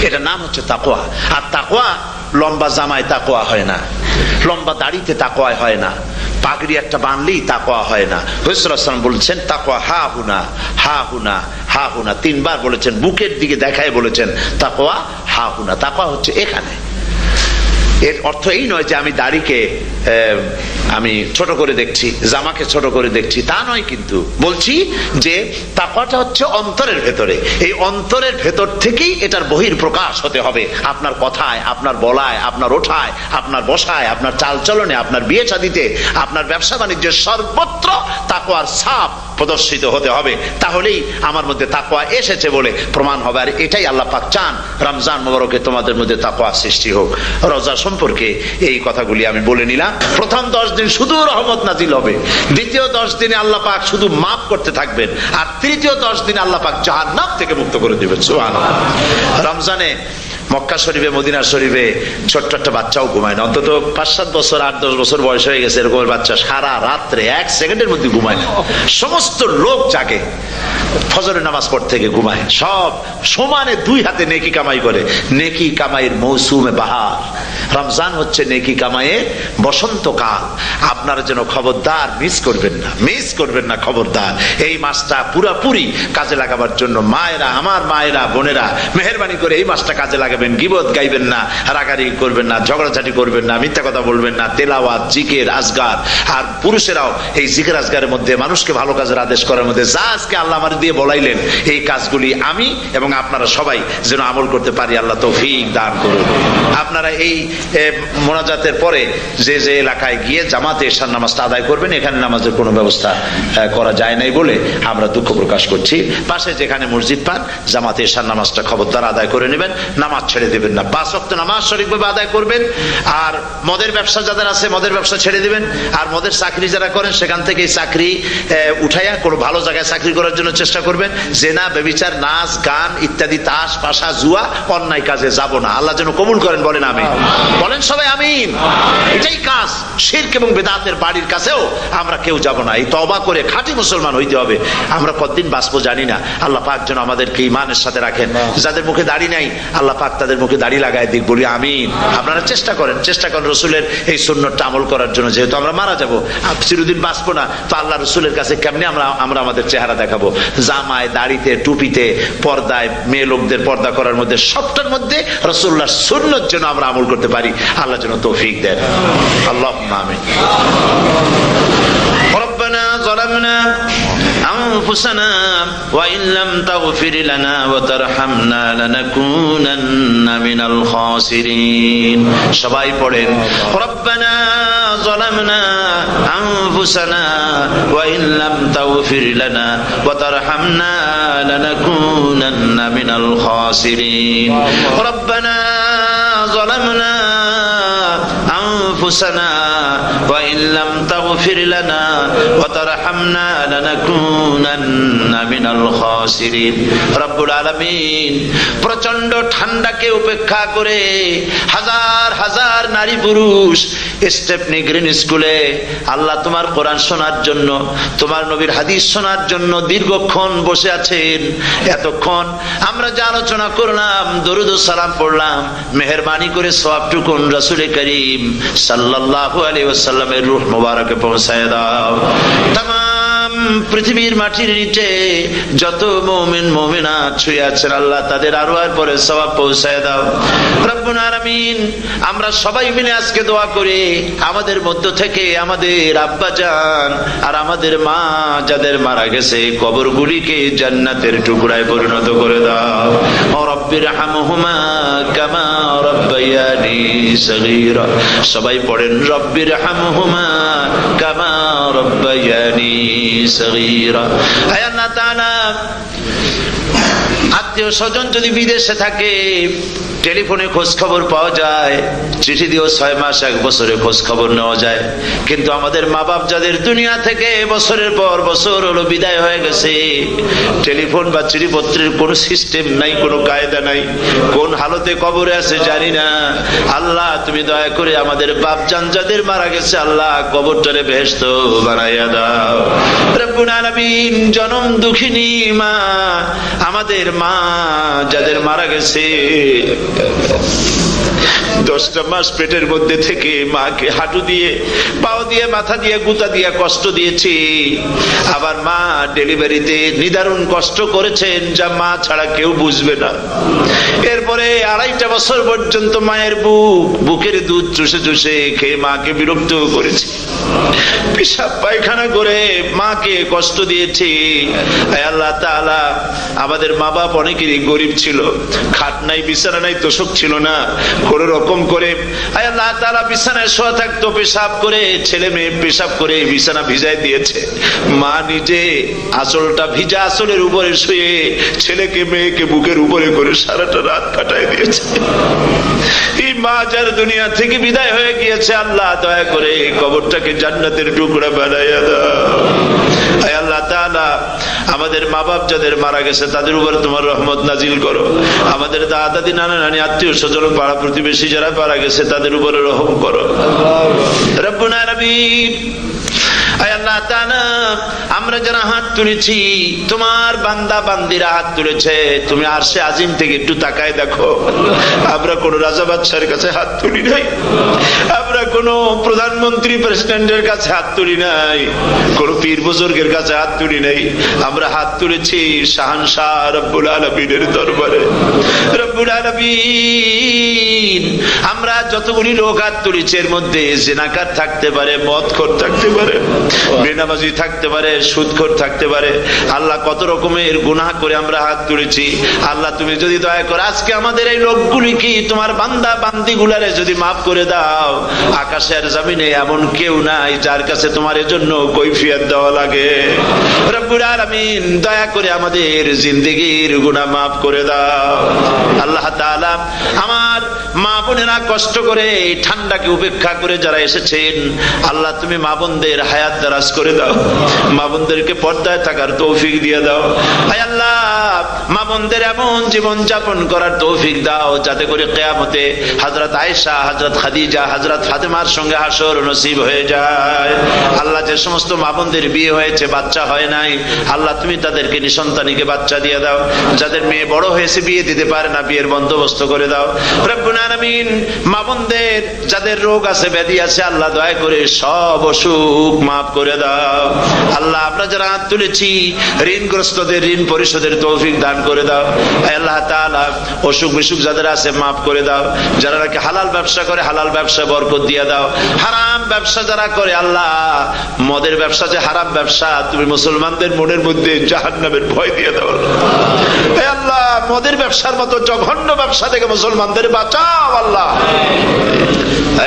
এটার নাম হচ্ছে তাকওয়া। আর তাকওয়া লম্বা জামায় তাকওয়া হয় না, লম্বা দাড়িতে তাকওয়া হয় না, পাগড়ি একটা বানলেই তাকওয়া হয় না। রাসূলুল্লাহ সাল্লাল্লাহু আলাইহি ওয়াসাল্লাম বলেছেন তাকওয়া হা হুনা, হা হুনা, হা হুনা, তিনবার বলেছেন, বুকের দিকে দেখায় বলেছেন তাকওয়া হা হুনা। তাকওয়া হচ্ছে এখানে। এর অর্থ এই নয় যে আমি দাড়িকে আমি ছোট করে দেখছি, জামাকে ছোট করে দেখছি, তা নয়। কিন্তু বলছি যে তাকওয়াটা হচ্ছে অন্তরের ভেতরে, এই অন্তরের ভেতর থেকেই এটার বহির প্রকাশ হতে হবে। আপনার কথায়, আপনার বলায়, আপনার ওঠায়, আপনার বসায়, আপনার চালচলনে, আপনার বিয়ে শাদীতে, আপনার ব্যবসা বাণিজ্যের সর্বত্র তাকওয়ার ছাপ প্রদর্শিত হতে হবে। তাহলেই আমার মধ্যে তাকওয়া এসেছে বলে প্রমাণ হবে। আর এটাই আল্লাহ পাক চান, রমজান মুবারকে তোমাদের মধ্যে তাকওয়া সৃষ্টি হোক। রোজা সম্পর্কে এই কথাগুলি আমি বলে নিলাম। প্রথম 10 দিন শুধু রহমত নাজিল হবে, দ্বিতীয় 10 দিনে আল্লাহ পাক শুধু মাফ করতে থাকবেন, আর তৃতীয় 10 দিনে আল্লাহ পাক জাহান্নাম থেকে মুক্ত করে দিবেন। সুবহানাল্লাহ। রমজানে মক্কা শরীফে, মদিনা শরীফে ছোট্ট একটা বাচ্চাও ঘুমায় না। অন্তত 5-7 বছর, 8-10 বছর বয়স হয়ে গেছে এরকমের বাচ্চা সারা রাত্রে 1 সেকেন্ডের মধ্যে ঘুমায় না। সমস্ত লোক জাগে, ফজরের নামাজ পড়তে থেকে ঘুমায়, সব সমানে 2 হাতে নেকি কামাই করে। নেকি কামাইয়ের মৌসুমে বাহার। রমজান হচ্ছে নেকি কামাইয়ের বসন্তকাল। আপনারা যেন খবরদার মিস করবেন না, মিস করবেন না, খবরদার। এই মাসটা পুরাপুরি কাজে লাগাবার জন্য মায়েরা, আমার মায়েরা, বোনেরা, মেহেরবানি করে এই মাসটা কাজে লাগাবেন। গীবত গাইবেন না, রাগারাগি করবেন না, ঝগড়াঝাটি করবেন না, মিথ্যা কথা বলবেন না, তেলাওয়াত, জিকির, আজগার। আর পুরুষেরাও এই জিকির আজগারের মধ্যে, মানুষকে ভালো কাজের আদেশ করার মধ্যে যা আজকে আল্লাহ আমার দিয়ে বলাইলেন, এই কাজগুলি আমি এবং আপনারা সবাই যেন আমল করতে পারি, আল্লাহ তৌফিক দান করুন। আপনারা এই মোনাজাতের পরে যে যে এলাকায় গিয়ে জামাতে এশার নামাজটা আদায় করবেন, এখানে নামাজের কোনো ব্যবস্থা করা যায় নাই বলে আমরা দুঃখ প্রকাশ করছি। পাশে যেখানে মসজিদ পান, জামাতে এশার নামাজটা খবরদার আদায় করে নেবেন, নামাজ ছেড়ে দেবেন না। 5 ওয়াক্ত নামাজ সঠিকভাবে আদায় করবেন। আর মদের ব্যবসা যাদের আছে, মদের ব্যবসা ছেড়ে দিবেন। আর মদের চাকরি যারা করেন, সেখান থেকে চাকরি উঠাইয়া কোনো ভালো জায়গায় চাকরি করার জন্য চেষ্টা করবেন। জেনা, ব্যভিচার, নাচ, গান ইত্যাদি, তাস, পাশা, জুয়া, অন্যায় কাজে যাব না। আল্লাহ যেন কবুল করেন, বলেন আমিন। বলেন সবাই আমিন। এটাই কাজ। শিরক এবং বেদাতের বাড়ির কাছেও আমরা কেউ যাব না। এই তওবা করে খাঁটি মুসলমান হইতে হবে। আমরা কতদিন বাঁচবো জানি না। আল্লাহ পাক যেন আমাদেরকে ঈমানের সাথে রাখেন। যাদের মুখে দাড়ি নাই, আল্লাহ পাক তাদের মুখে দাড়ি লাগায় দিক, বলি আমিন। আপনারা চেষ্টা করেন রসুলের এই সুন্নতটা আমল করার জন্য। যেহেতু আমরা মারা যাবো, চিরদিন বাঁচবো না, তো আল্লাহ রসুলের কাছে কেমনে আমরা আমাদের চেহারা দেখাবো? জামায়, দাড়িতে, টুপিতে, পর্দায়, মেয়ে লোকদের পর্দা করার মধ্যে, সবটার মধ্যে রসুল্লাহর সুন্নত যেন আমরা আমল করতে পারি। আল্লাহ যেন তৌফিক দেন। আল্লাহুম্মা আমিন। ربنا ظلمنا أنفسنا وإن لم تغفر لنا وترحمنا لنكونن من الخاسرين। সবাই পড়েন ربنا ظلمنا أنفسنا وإن لم تغفر لنا وترحمنا لنكونن من الخاسرين ربنا ظلمنا أنفسنا وإن لم تغفر لنا وترحمنا لنكونن من الخاسرين। রব্বুল আলামিন প্রচন্ড ঠান্ডাকে উপেক্ষা করে হাজার হাজার নারী পুরুষ স্টেপনি গ্রিন স্কুলে আল্লাহ তোমার কোরআন শোনার জন্য, তোমার নবীর হাদিস শোনার জন্য দীর্ঘক্ষণ বসে আছেন। এতক্ষণ আমরা যে আলোচনা করলাম, দরুদ ও সালাম পড়লাম, মেহেরবানি করে সওয়াবটুকু রাসূল করিম সাল্লাল্লাহু আলাইহি ওয়াসাল্লামের রূহ মুবারকে পৌঁছায় দাও। তামাম পৃথিবীর মাটির নিচে যত মুমিন মুমিনাত শুয়ে আছেন, আল্লাহ তাদের আরওয়ার পরে সওয়াব পৌঁছায় দাও। রব্বুল আলামিন আমরা সবাই মিলে আজকে দোয়া করি, আমাদের মধ্য থেকে আমাদের আব্বা জান আর আমাদের মা যাদের মারা গেছে, কবরগুলিকে জান্নাতের টুকরায় পরিণত করে দাও। ও রব্বির হামহুমা কামা রাব্বায়ানি সগীরা। সবাই পড়েন রব্বির হামহুমা কামা রাব্বায়ানি সগীরা। হে আল্লাহ তাআলা, আত্মীয় স্বজন যদি বিদেশে থাকে, টেলিফোনে খোঁজ খবর পাওয়া যায়, চিঠি দিয়েও 6 মাস 1 বছরে খোঁজ খবর নেওয়া যায়, কিন্তু আমাদের মা বাপ যাদের দুনিয়া থেকে বছরের পর বছর হলো বিদায় হয়ে গেছে, টেলিফোন বা চিঠিপত্রের কোনো সিস্টেম নাই, কোনো কায়দা নাই, কোন হালতে কবরে আছে জানি না। আল্লাহ তুমি দয়া করে আমাদের বাপ জান যাদের মারা গেছে, আল্লাহ কবরটারে বেহেশত বানাইয়া দাও। রব্বুল আলামিন জনম দুঃখিনী মা, আমাদের মা যাদের মারা গেছে, 10টা মাস পেটের মধ্যে থেকে মাকে হাঁটু দিয়ে, পাও দিয়ে, মাথা দিয়ে, গুতা দিয়ে কষ্ট দিয়েছি। আবার মা ডেলিভারিতে নিদারুণ কষ্ট করেছেন, যা মা ছাড়া কেউ বুঝবে না। এরপরে 2.5 বছর পর্যন্ত মায়ের বুকের দুধ চুষে চুষে খেয়ে মাকে বিরক্ত করেছি, পেশাব পায়খানা করে মাকে কষ্ট দিয়েছি। আল্লাহ তাআলা, আমাদের মা বাপ অনেকেরই গরিব ছিল, খাট নাই, বিছানা নাই, তোষক ছিল না, কোন রকম করে আল্লাহ তাআলা বিছানায় শোয়া থাকতো, পেশাব করে, ছেলে মেয়ে পেশাব করে বিছানা ভিজাই দিয়েছে। মা নিজে আঁচলটা ভিজা আঁচলের উপরে শুয়ে ছেলেকে মেয়েকে বুকের উপরে করে সারাটা রাত কাটায় দিয়েছে। এই মা যার দুনিয়া থেকে বিদায় হয়ে গিয়েছে, আল্লাহ দয়া করে কবরটাকে জান্নাতের টুকরা বানাইয়া দাও। আল্লাহ তাআলা, আমাদের মা বাপ যাদের মারা গেছে তাদের উপর তোমার রহমত নাজিল করো। আমাদের দাদা দাদি, নানা নানি, আত্মীয় স্বজন, পাড়া প্রতিবেশী যারা মারা গেছে তাদের উপরে রহম করো। রব্বুল আলামিন, আল্লাহ তাআলা, আমরা যারা হাত তুলেছি, তোমার বান্দা বান্দিরা হাত তুলেছে, তুমি আরশে আজিম থেকে একটু তাকায় দেখো। আমরা কোন রাজা বাদশার কাছে হাত তুলি নাই, আমরা কোন প্রধানমন্ত্রী প্রেসিডেন্টের কাছে হাত তুলি নাই, কোন পীর বুজুর্গের কাছে হাত তুলি নাই। আমরা হাত তুলেছি শাহানশাহ রব্বুল আলামিনের দরবারে। রব্বুল আলামিন, আমরা যতগুলি লোক হাত তুলেছি এর মধ্যে জিনাকার থাকতে পারে, মদখোর থাকতে পারে, বেনামাজি থাকতে পারে, সুদখোর থাকতে পারে। আল্লাহ, কত রকমের গুনাহ করে আমরা হাত তুলেছি। আল্লাহ, তুমি যদি দয়া করো আজকে আমাদের এই লোকগুলি কি তোমার বান্দা বান্দি গুলারে যদি মাফ করে দাও, আকাশের জমিনে এমন কেউ নাই যার কাছে তোমার এজন্য কৈফিয়ত দেওয়া লাগে। রব্বুল আলামিন, দয়া করে আমাদের জিন্দেগির গুনাহ মাফ করে দাও। আল্লাহ তাআলা, আমার মা বোনেরা কষ্ট করে এই ঠান্ডাকে উপেক্ষা করে যারা এসেছেন, আল্লাহ তুমি মা বোনদের হায়াত দারাজ করে দাও, মা বোনদেরকে পর্দায় থাকার তৌফিক দিয়ে দাও। হায় আল্লাহ, মা বোনদের এমন জীবন যাপন করার তৌফিক দাও যাতে করে কিয়ামতে হযরত আয়েশা, হযরত খাদিজা, হযরত ফাতেমার সঙ্গে হাসর নসিব হয়ে যায়। আল্লাহ, যে সমস্ত মা বোনদের বিয়ে হয়েছে, বাচ্চা হয় নাই, আল্লাহ তুমি তাদেরকে নিঃসন্তানীকে বাচ্চা দিয়ে দাও। যাদের মেয়ে বড় হয়েছে, বিয়ে দিতে পারে না, বিয়ের বন্দোবস্ত করে দাও। রব্বুল আলামিন, মা বোনদের যাদের রোগ আছে, ব্যাধি আছে, আল্লাহ দয়া করে সব অসুখ মাফ করে দাও। আল্লাহ, আমরা যারা হাত তুলেছি ঋণগ্রস্তদের ঋণ পরিশোধের তৌফিক দান করে দাও। আল্লাহ তাআলা, অসুখ বিসুখ যাদের আছে মাফ করে দাও। যারা নাকি হালাল ব্যবসা করে, হালাল ব্যবসা বরকত দিয়ে দাও। হারাম ব্যবসা যারা করে, আল্লাহ মদের ব্যবসা যে হারাম ব্যবসা, তুমি মুসলমানদের মনের মধ্যে জাহান্নামের ভয় দিয়ে দাও। আল্লাহ, মদের ব্যবসার মতো জঘন্য ব্যবসা থেকে মুসলমানদের বাঁচাও। আল্লাহ,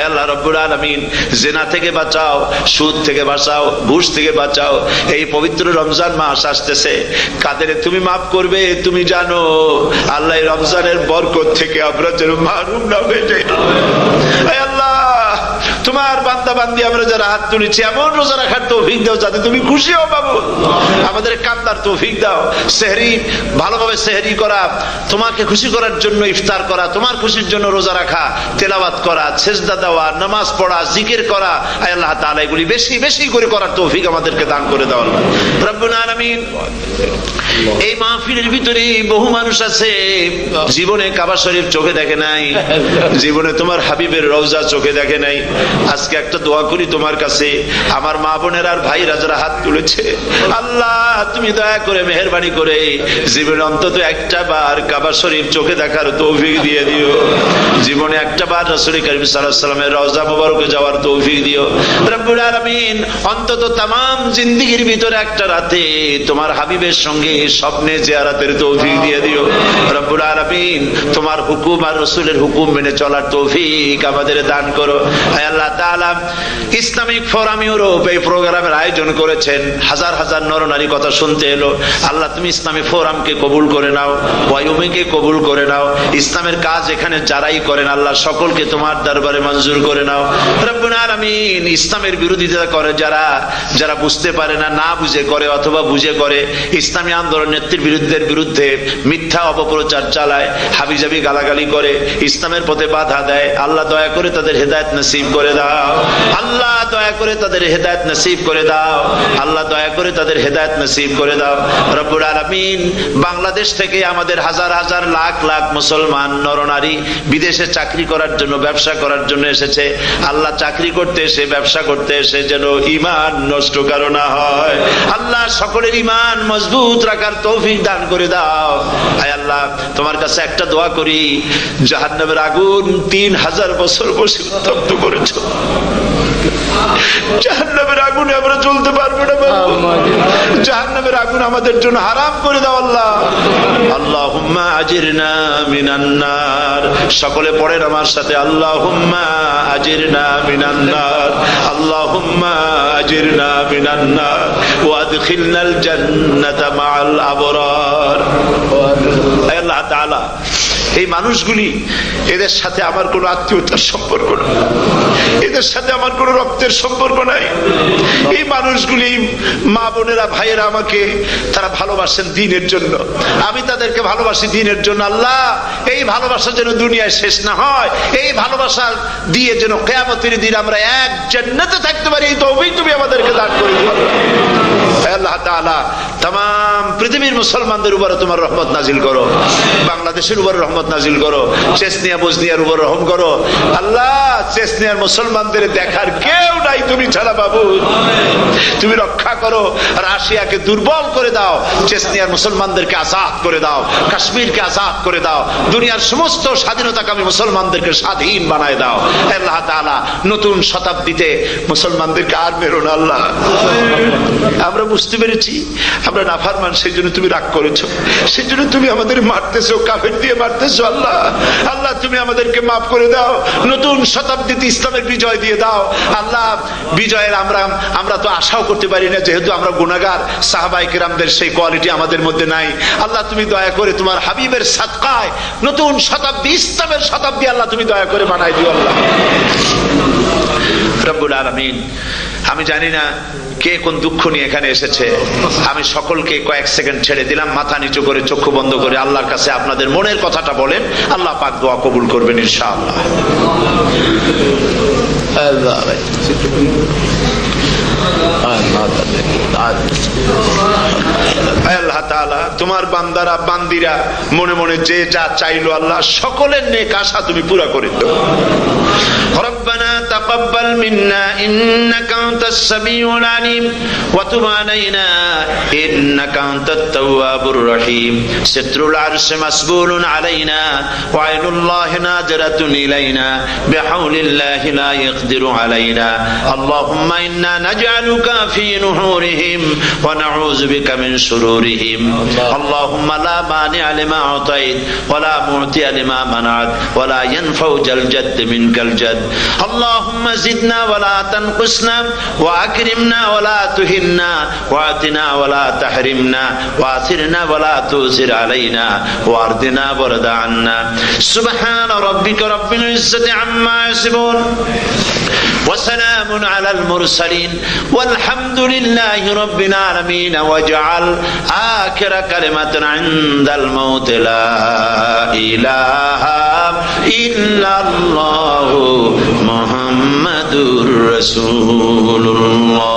আল্লাহ রব্বুল আলামিন, জিনা থেকে বাঁচাও, সুদ থেকে বাঁচাও, ঘুষ থেকে বাঁচাও। এই পবিত্র রমজান মাস আসতেছে, কাদের তুমি মাফ করবে তুমি জানো। আল্লাহ, রমজানের বরকত থেকে আমরা যেন মাহরুম না হয়ে যাই। আল্লাহ, তোমার বান্দা বান্দি আমরা যারা হাত তুলেছি, এমন রোজা রাখার তৌফিক দাও যাতে তুমি খুশি হও বাবু। আমাদের কান্দার তৌফিক দাও। সেহরি ভালোভাবে সেহরি করা, তোমাকে খুশি করার জন্য ইফতার করা, তোমার খুশির জন্য রোজা রাখা, তেলাওয়াত করা, সেজদা দেওয়া, নামাজ পড়া, জিকির করা, আল্লাহ তাআলা এগুলি বেশি বেশি করে করার তৌফিক আমাদেরকে দান করে দাও। রব্বুল আলামিন, এই মাহফিলের ভিতরে বহু মানুষ আছে জীবনে কাবা শরীফ চোখে দেখে নাই, জীবনে তোমার হাবিবের রওজা চোখে দেখে নাই। আজকে একটা দোয়া করি তোমার কাছে, আমার মা বোনের আর ভাইরা যারা হাত তুলেছে, আল্লাহ তুমি দয়া করে মেহেরবানি করে জীবনে অন্তত একটা বার কাবা শরীফ চোখে দেখার তৌফিক দিয়ে দিও। জীবনে একটা বার রাসূল করিম সাল্লাল্লাহু আলাইহি ওয়াসাল্লামের রওজা মোবারকে যাওয়ার তৌফিক দিও। রব্বুল আলামিন, অন্তত তামাম জিন্দেগির ভিতরে একটা রাতে তোমার হাবিবের সঙ্গে স্বপ্নে জিয়ারতের তৌফিক দিয়ে দিও। রব্বুল আলামিন, তোমার হুকুম আর রাসূলের হুকুম মেনে চলার তৌফিক আমাদের দান করো। আয় আল্লাহ তাআলা, ইসলামিক ফোরাম ইউরোপ এই প্রোগ্রামের আয়োজন করেছেন, হাজার হাজার নরনারী কথা শুনতে এলো। আল্লাহ তুমি ইসলামী ফোরামকে কবুল করে নাও, ওয়াইউমিকে কবুল করে নাও। ইসলামের কাজ এখানে যারাই করেন, আল্লাহ সকলকে তোমার দরবারে মঞ্জুর করে নাও। রব্বুল আলামিন, ইসলামের বিরোধিতা করে যারা, যারা বুঝতে পারে না, না বুঝে করে অথবা বুঝে করে, ইসলামী আন্দোলন নেতৃত্বের বিরুদ্ধে মিথ্যা অপপ্রচার চালায়, হাবিজাবি গালাগালি করে, ইসলামের পথে বাধা দেয়, আল্লাহ দয়া করে তাদের হেদায়েত নসিব করে দাও। আল্লাহ দয়া করে তাদের হেদায়েত নসিব করে দাও। আল্লাহ দয়া করে তাদের হেদায়েত নসিব করে দাও। রব্বুল আলামিন, বাংলাদেশ থেকে আমাদের হাজার হাজার লাখ লাখ মুসলমান নরনারী বিদেশে চাকরি করার জন্য, ব্যবসা করার জন্য এসেছে। আল্লাহ, চাকরি করতে এসে, ব্যবসা করতে এসে যেন ঈমান নষ্ট কারো না হয়। আল্লাহ, সকলের ঈমান মজবুত রাখার তৌফিক দান করে দাও। আয় আল্লাহ, তোমার কাছে একটা দোয়া করি, জাহান্নামের আগুন 3000 বছর বসে উত্তপ্ত করেছো, জাহান্নামের আগুনে আমরা জ্বলতে পারবো না বাবু। জাহান্নামের আগুন আমাদের জন্য হারাম করে দাও আল্লাহ। আল্লাহুম্মা আজিরনা মিনান নার। সকলে পড়েন আমার সাথে, আল্লাহুম্মা আজিরনা মিনান নার, আল্লাহুম্মা আজিরনা মিনান নার ওয়া আদখিলনাল জান্নাতা মাআল আবরার। আল্লাহ তাআলা, এই মানুষগুলি, এদের সাথে আমার কোনো আত্মীয়তার সম্পর্ক নেই, এদের সাথে আমার কোনো রক্তের সম্পর্ক নাই। এই মানুষগুলি, মা বোনেরা, ভাইয়েরা, আমাকে তারা ভালোবাসেন দ্বীনের জন্য, আমি তাদেরকে ভালোবাসি দ্বীনের জন্য। আল্লাহ, এই ভালোবাসা যেন দুনিয়ায় শেষ না হয়, এই ভালোবাসা দিয়ে যেন কিয়ামতের দিন আমরা এক জান্নাতে থাকতে পারি, এই তৌফিক তুমি আমাদেরকে দান করে দিও। আল্লাহ তাআলা, तमाम পৃথিবীর মুসলমানদের উপরে তোমার রহমত নাজিল করো, বাংলাদেশের উপর রহমত নাজিল করো, চেচনিয়া বসনিয়ার উপর রহম করো। আল্লাহ, চেচনিয়ার মুসলমানদের দেখার কেউ নাই তুমি ছাড়া বাবু, তুমি রক্ষা করো। রাশিয়াকে দুর্বল করে দাও, চেচনিয়ার মুসলমানদেরকে আজাদ করে দাও, কাশ্মীরকে আজাদ করে দাও, দুনিয়ার সমস্ত স্বাধীনতাকামী মুসলমানদেরকে স্বাধীন বানায় দাও। আল্লাহ তাআলা, নতুন শতাব্দীতে মুসলমানদেরকে আর মেরো না আল্লাহ। আমরা বুঝতে পেরেছি আমরা নাফরমান, সেই জন্য তুমি রাগ করেছো, সেই জন্য তুমি আমাদের মারতেছো, কাফের দিয়ে মারতেছো। আল্লাহ, আল্লাহ, তুমি আমাদেরকে মাফ করে দাও। নতুন শতাব্দীতে ইসলামের বিজয় দিয়ে দাও আল্লাহ। বিজয়ের আমরা তো আশাও করতে পারি না, যেহেতু আমরা গুনাহগার। সাহাবায়ে কেরামদের সেই কোয়ালিটি আমাদের মধ্যে নাই। আল্লাহ, তুমি দয়া করে তোমার হাবিবের সাদকায় নতুন শতাব্দী, ইসলামের শতাব্দী আল্লাহ তুমি দয়া করে বানাই দিও আল্লাহ। রব্বুল আলামিন, আমি জানি না কে কোন দুঃখ নিয়ে এখানে এসেছে, আমি সকলকে কয়েক সেকেন্ড ছেড়ে দিলাম, মাথা নিচু করে, চক্ষু বন্ধ করে আল্লাহর কাছে আপনাদের মনের কথাটা বলেন, আল্লাহ পাক দোয়া কবুল করবেন ইনশাআল্লাহ। আল্লাহ তাআলা, তোমার বান্দারা বান্দিরা মনে মনে যে যা চাইলো আল্লাহ, সকলের নেক আশা তুমি পুরা করে দাও। রব্বানা তাকাব্বাল মিন্না ইন্নাকা আনতাস সামিউল আলিম ওয়া তুব আলাইনা ইন্নাকা আনতাত তাওয়াবুর রহিম। সিত্রুল আরশি মাসবুলুন আলাইনা ওয়া আইনুল্লাহি নাযরাতুন ইলাইনা বিহাউলিল্লাহি লা ইয়াকদিরু আলাইনা। আল্লাহুম্মা ইন্না নাজআলুকা ফি নুহুরিহিম ওয়া নাউযু বিকা মিন শুরুরিহিম। আল্লাহুম্মা লা মানি'a লিমা আতাইত ওয়া লা মু'তিয়া লিমা মানা'ত ওয়া লা ইয়ানফাউ জাল জাদ্দ মিনকাল জাদ। اللهم زدنا ولا تنقصنا واكرمنا ولا تهنا واعطنا ولا تحرمنا واثرنا ولا تؤثر علينا وارضنا وارض عنا. سبحان ربك رب العزة عما يصفون وسلام على المرسلين والحمد لله رب العالمين. واجعل آخر كلمة عند الموت لا إله إلا الله محمد رسول الله.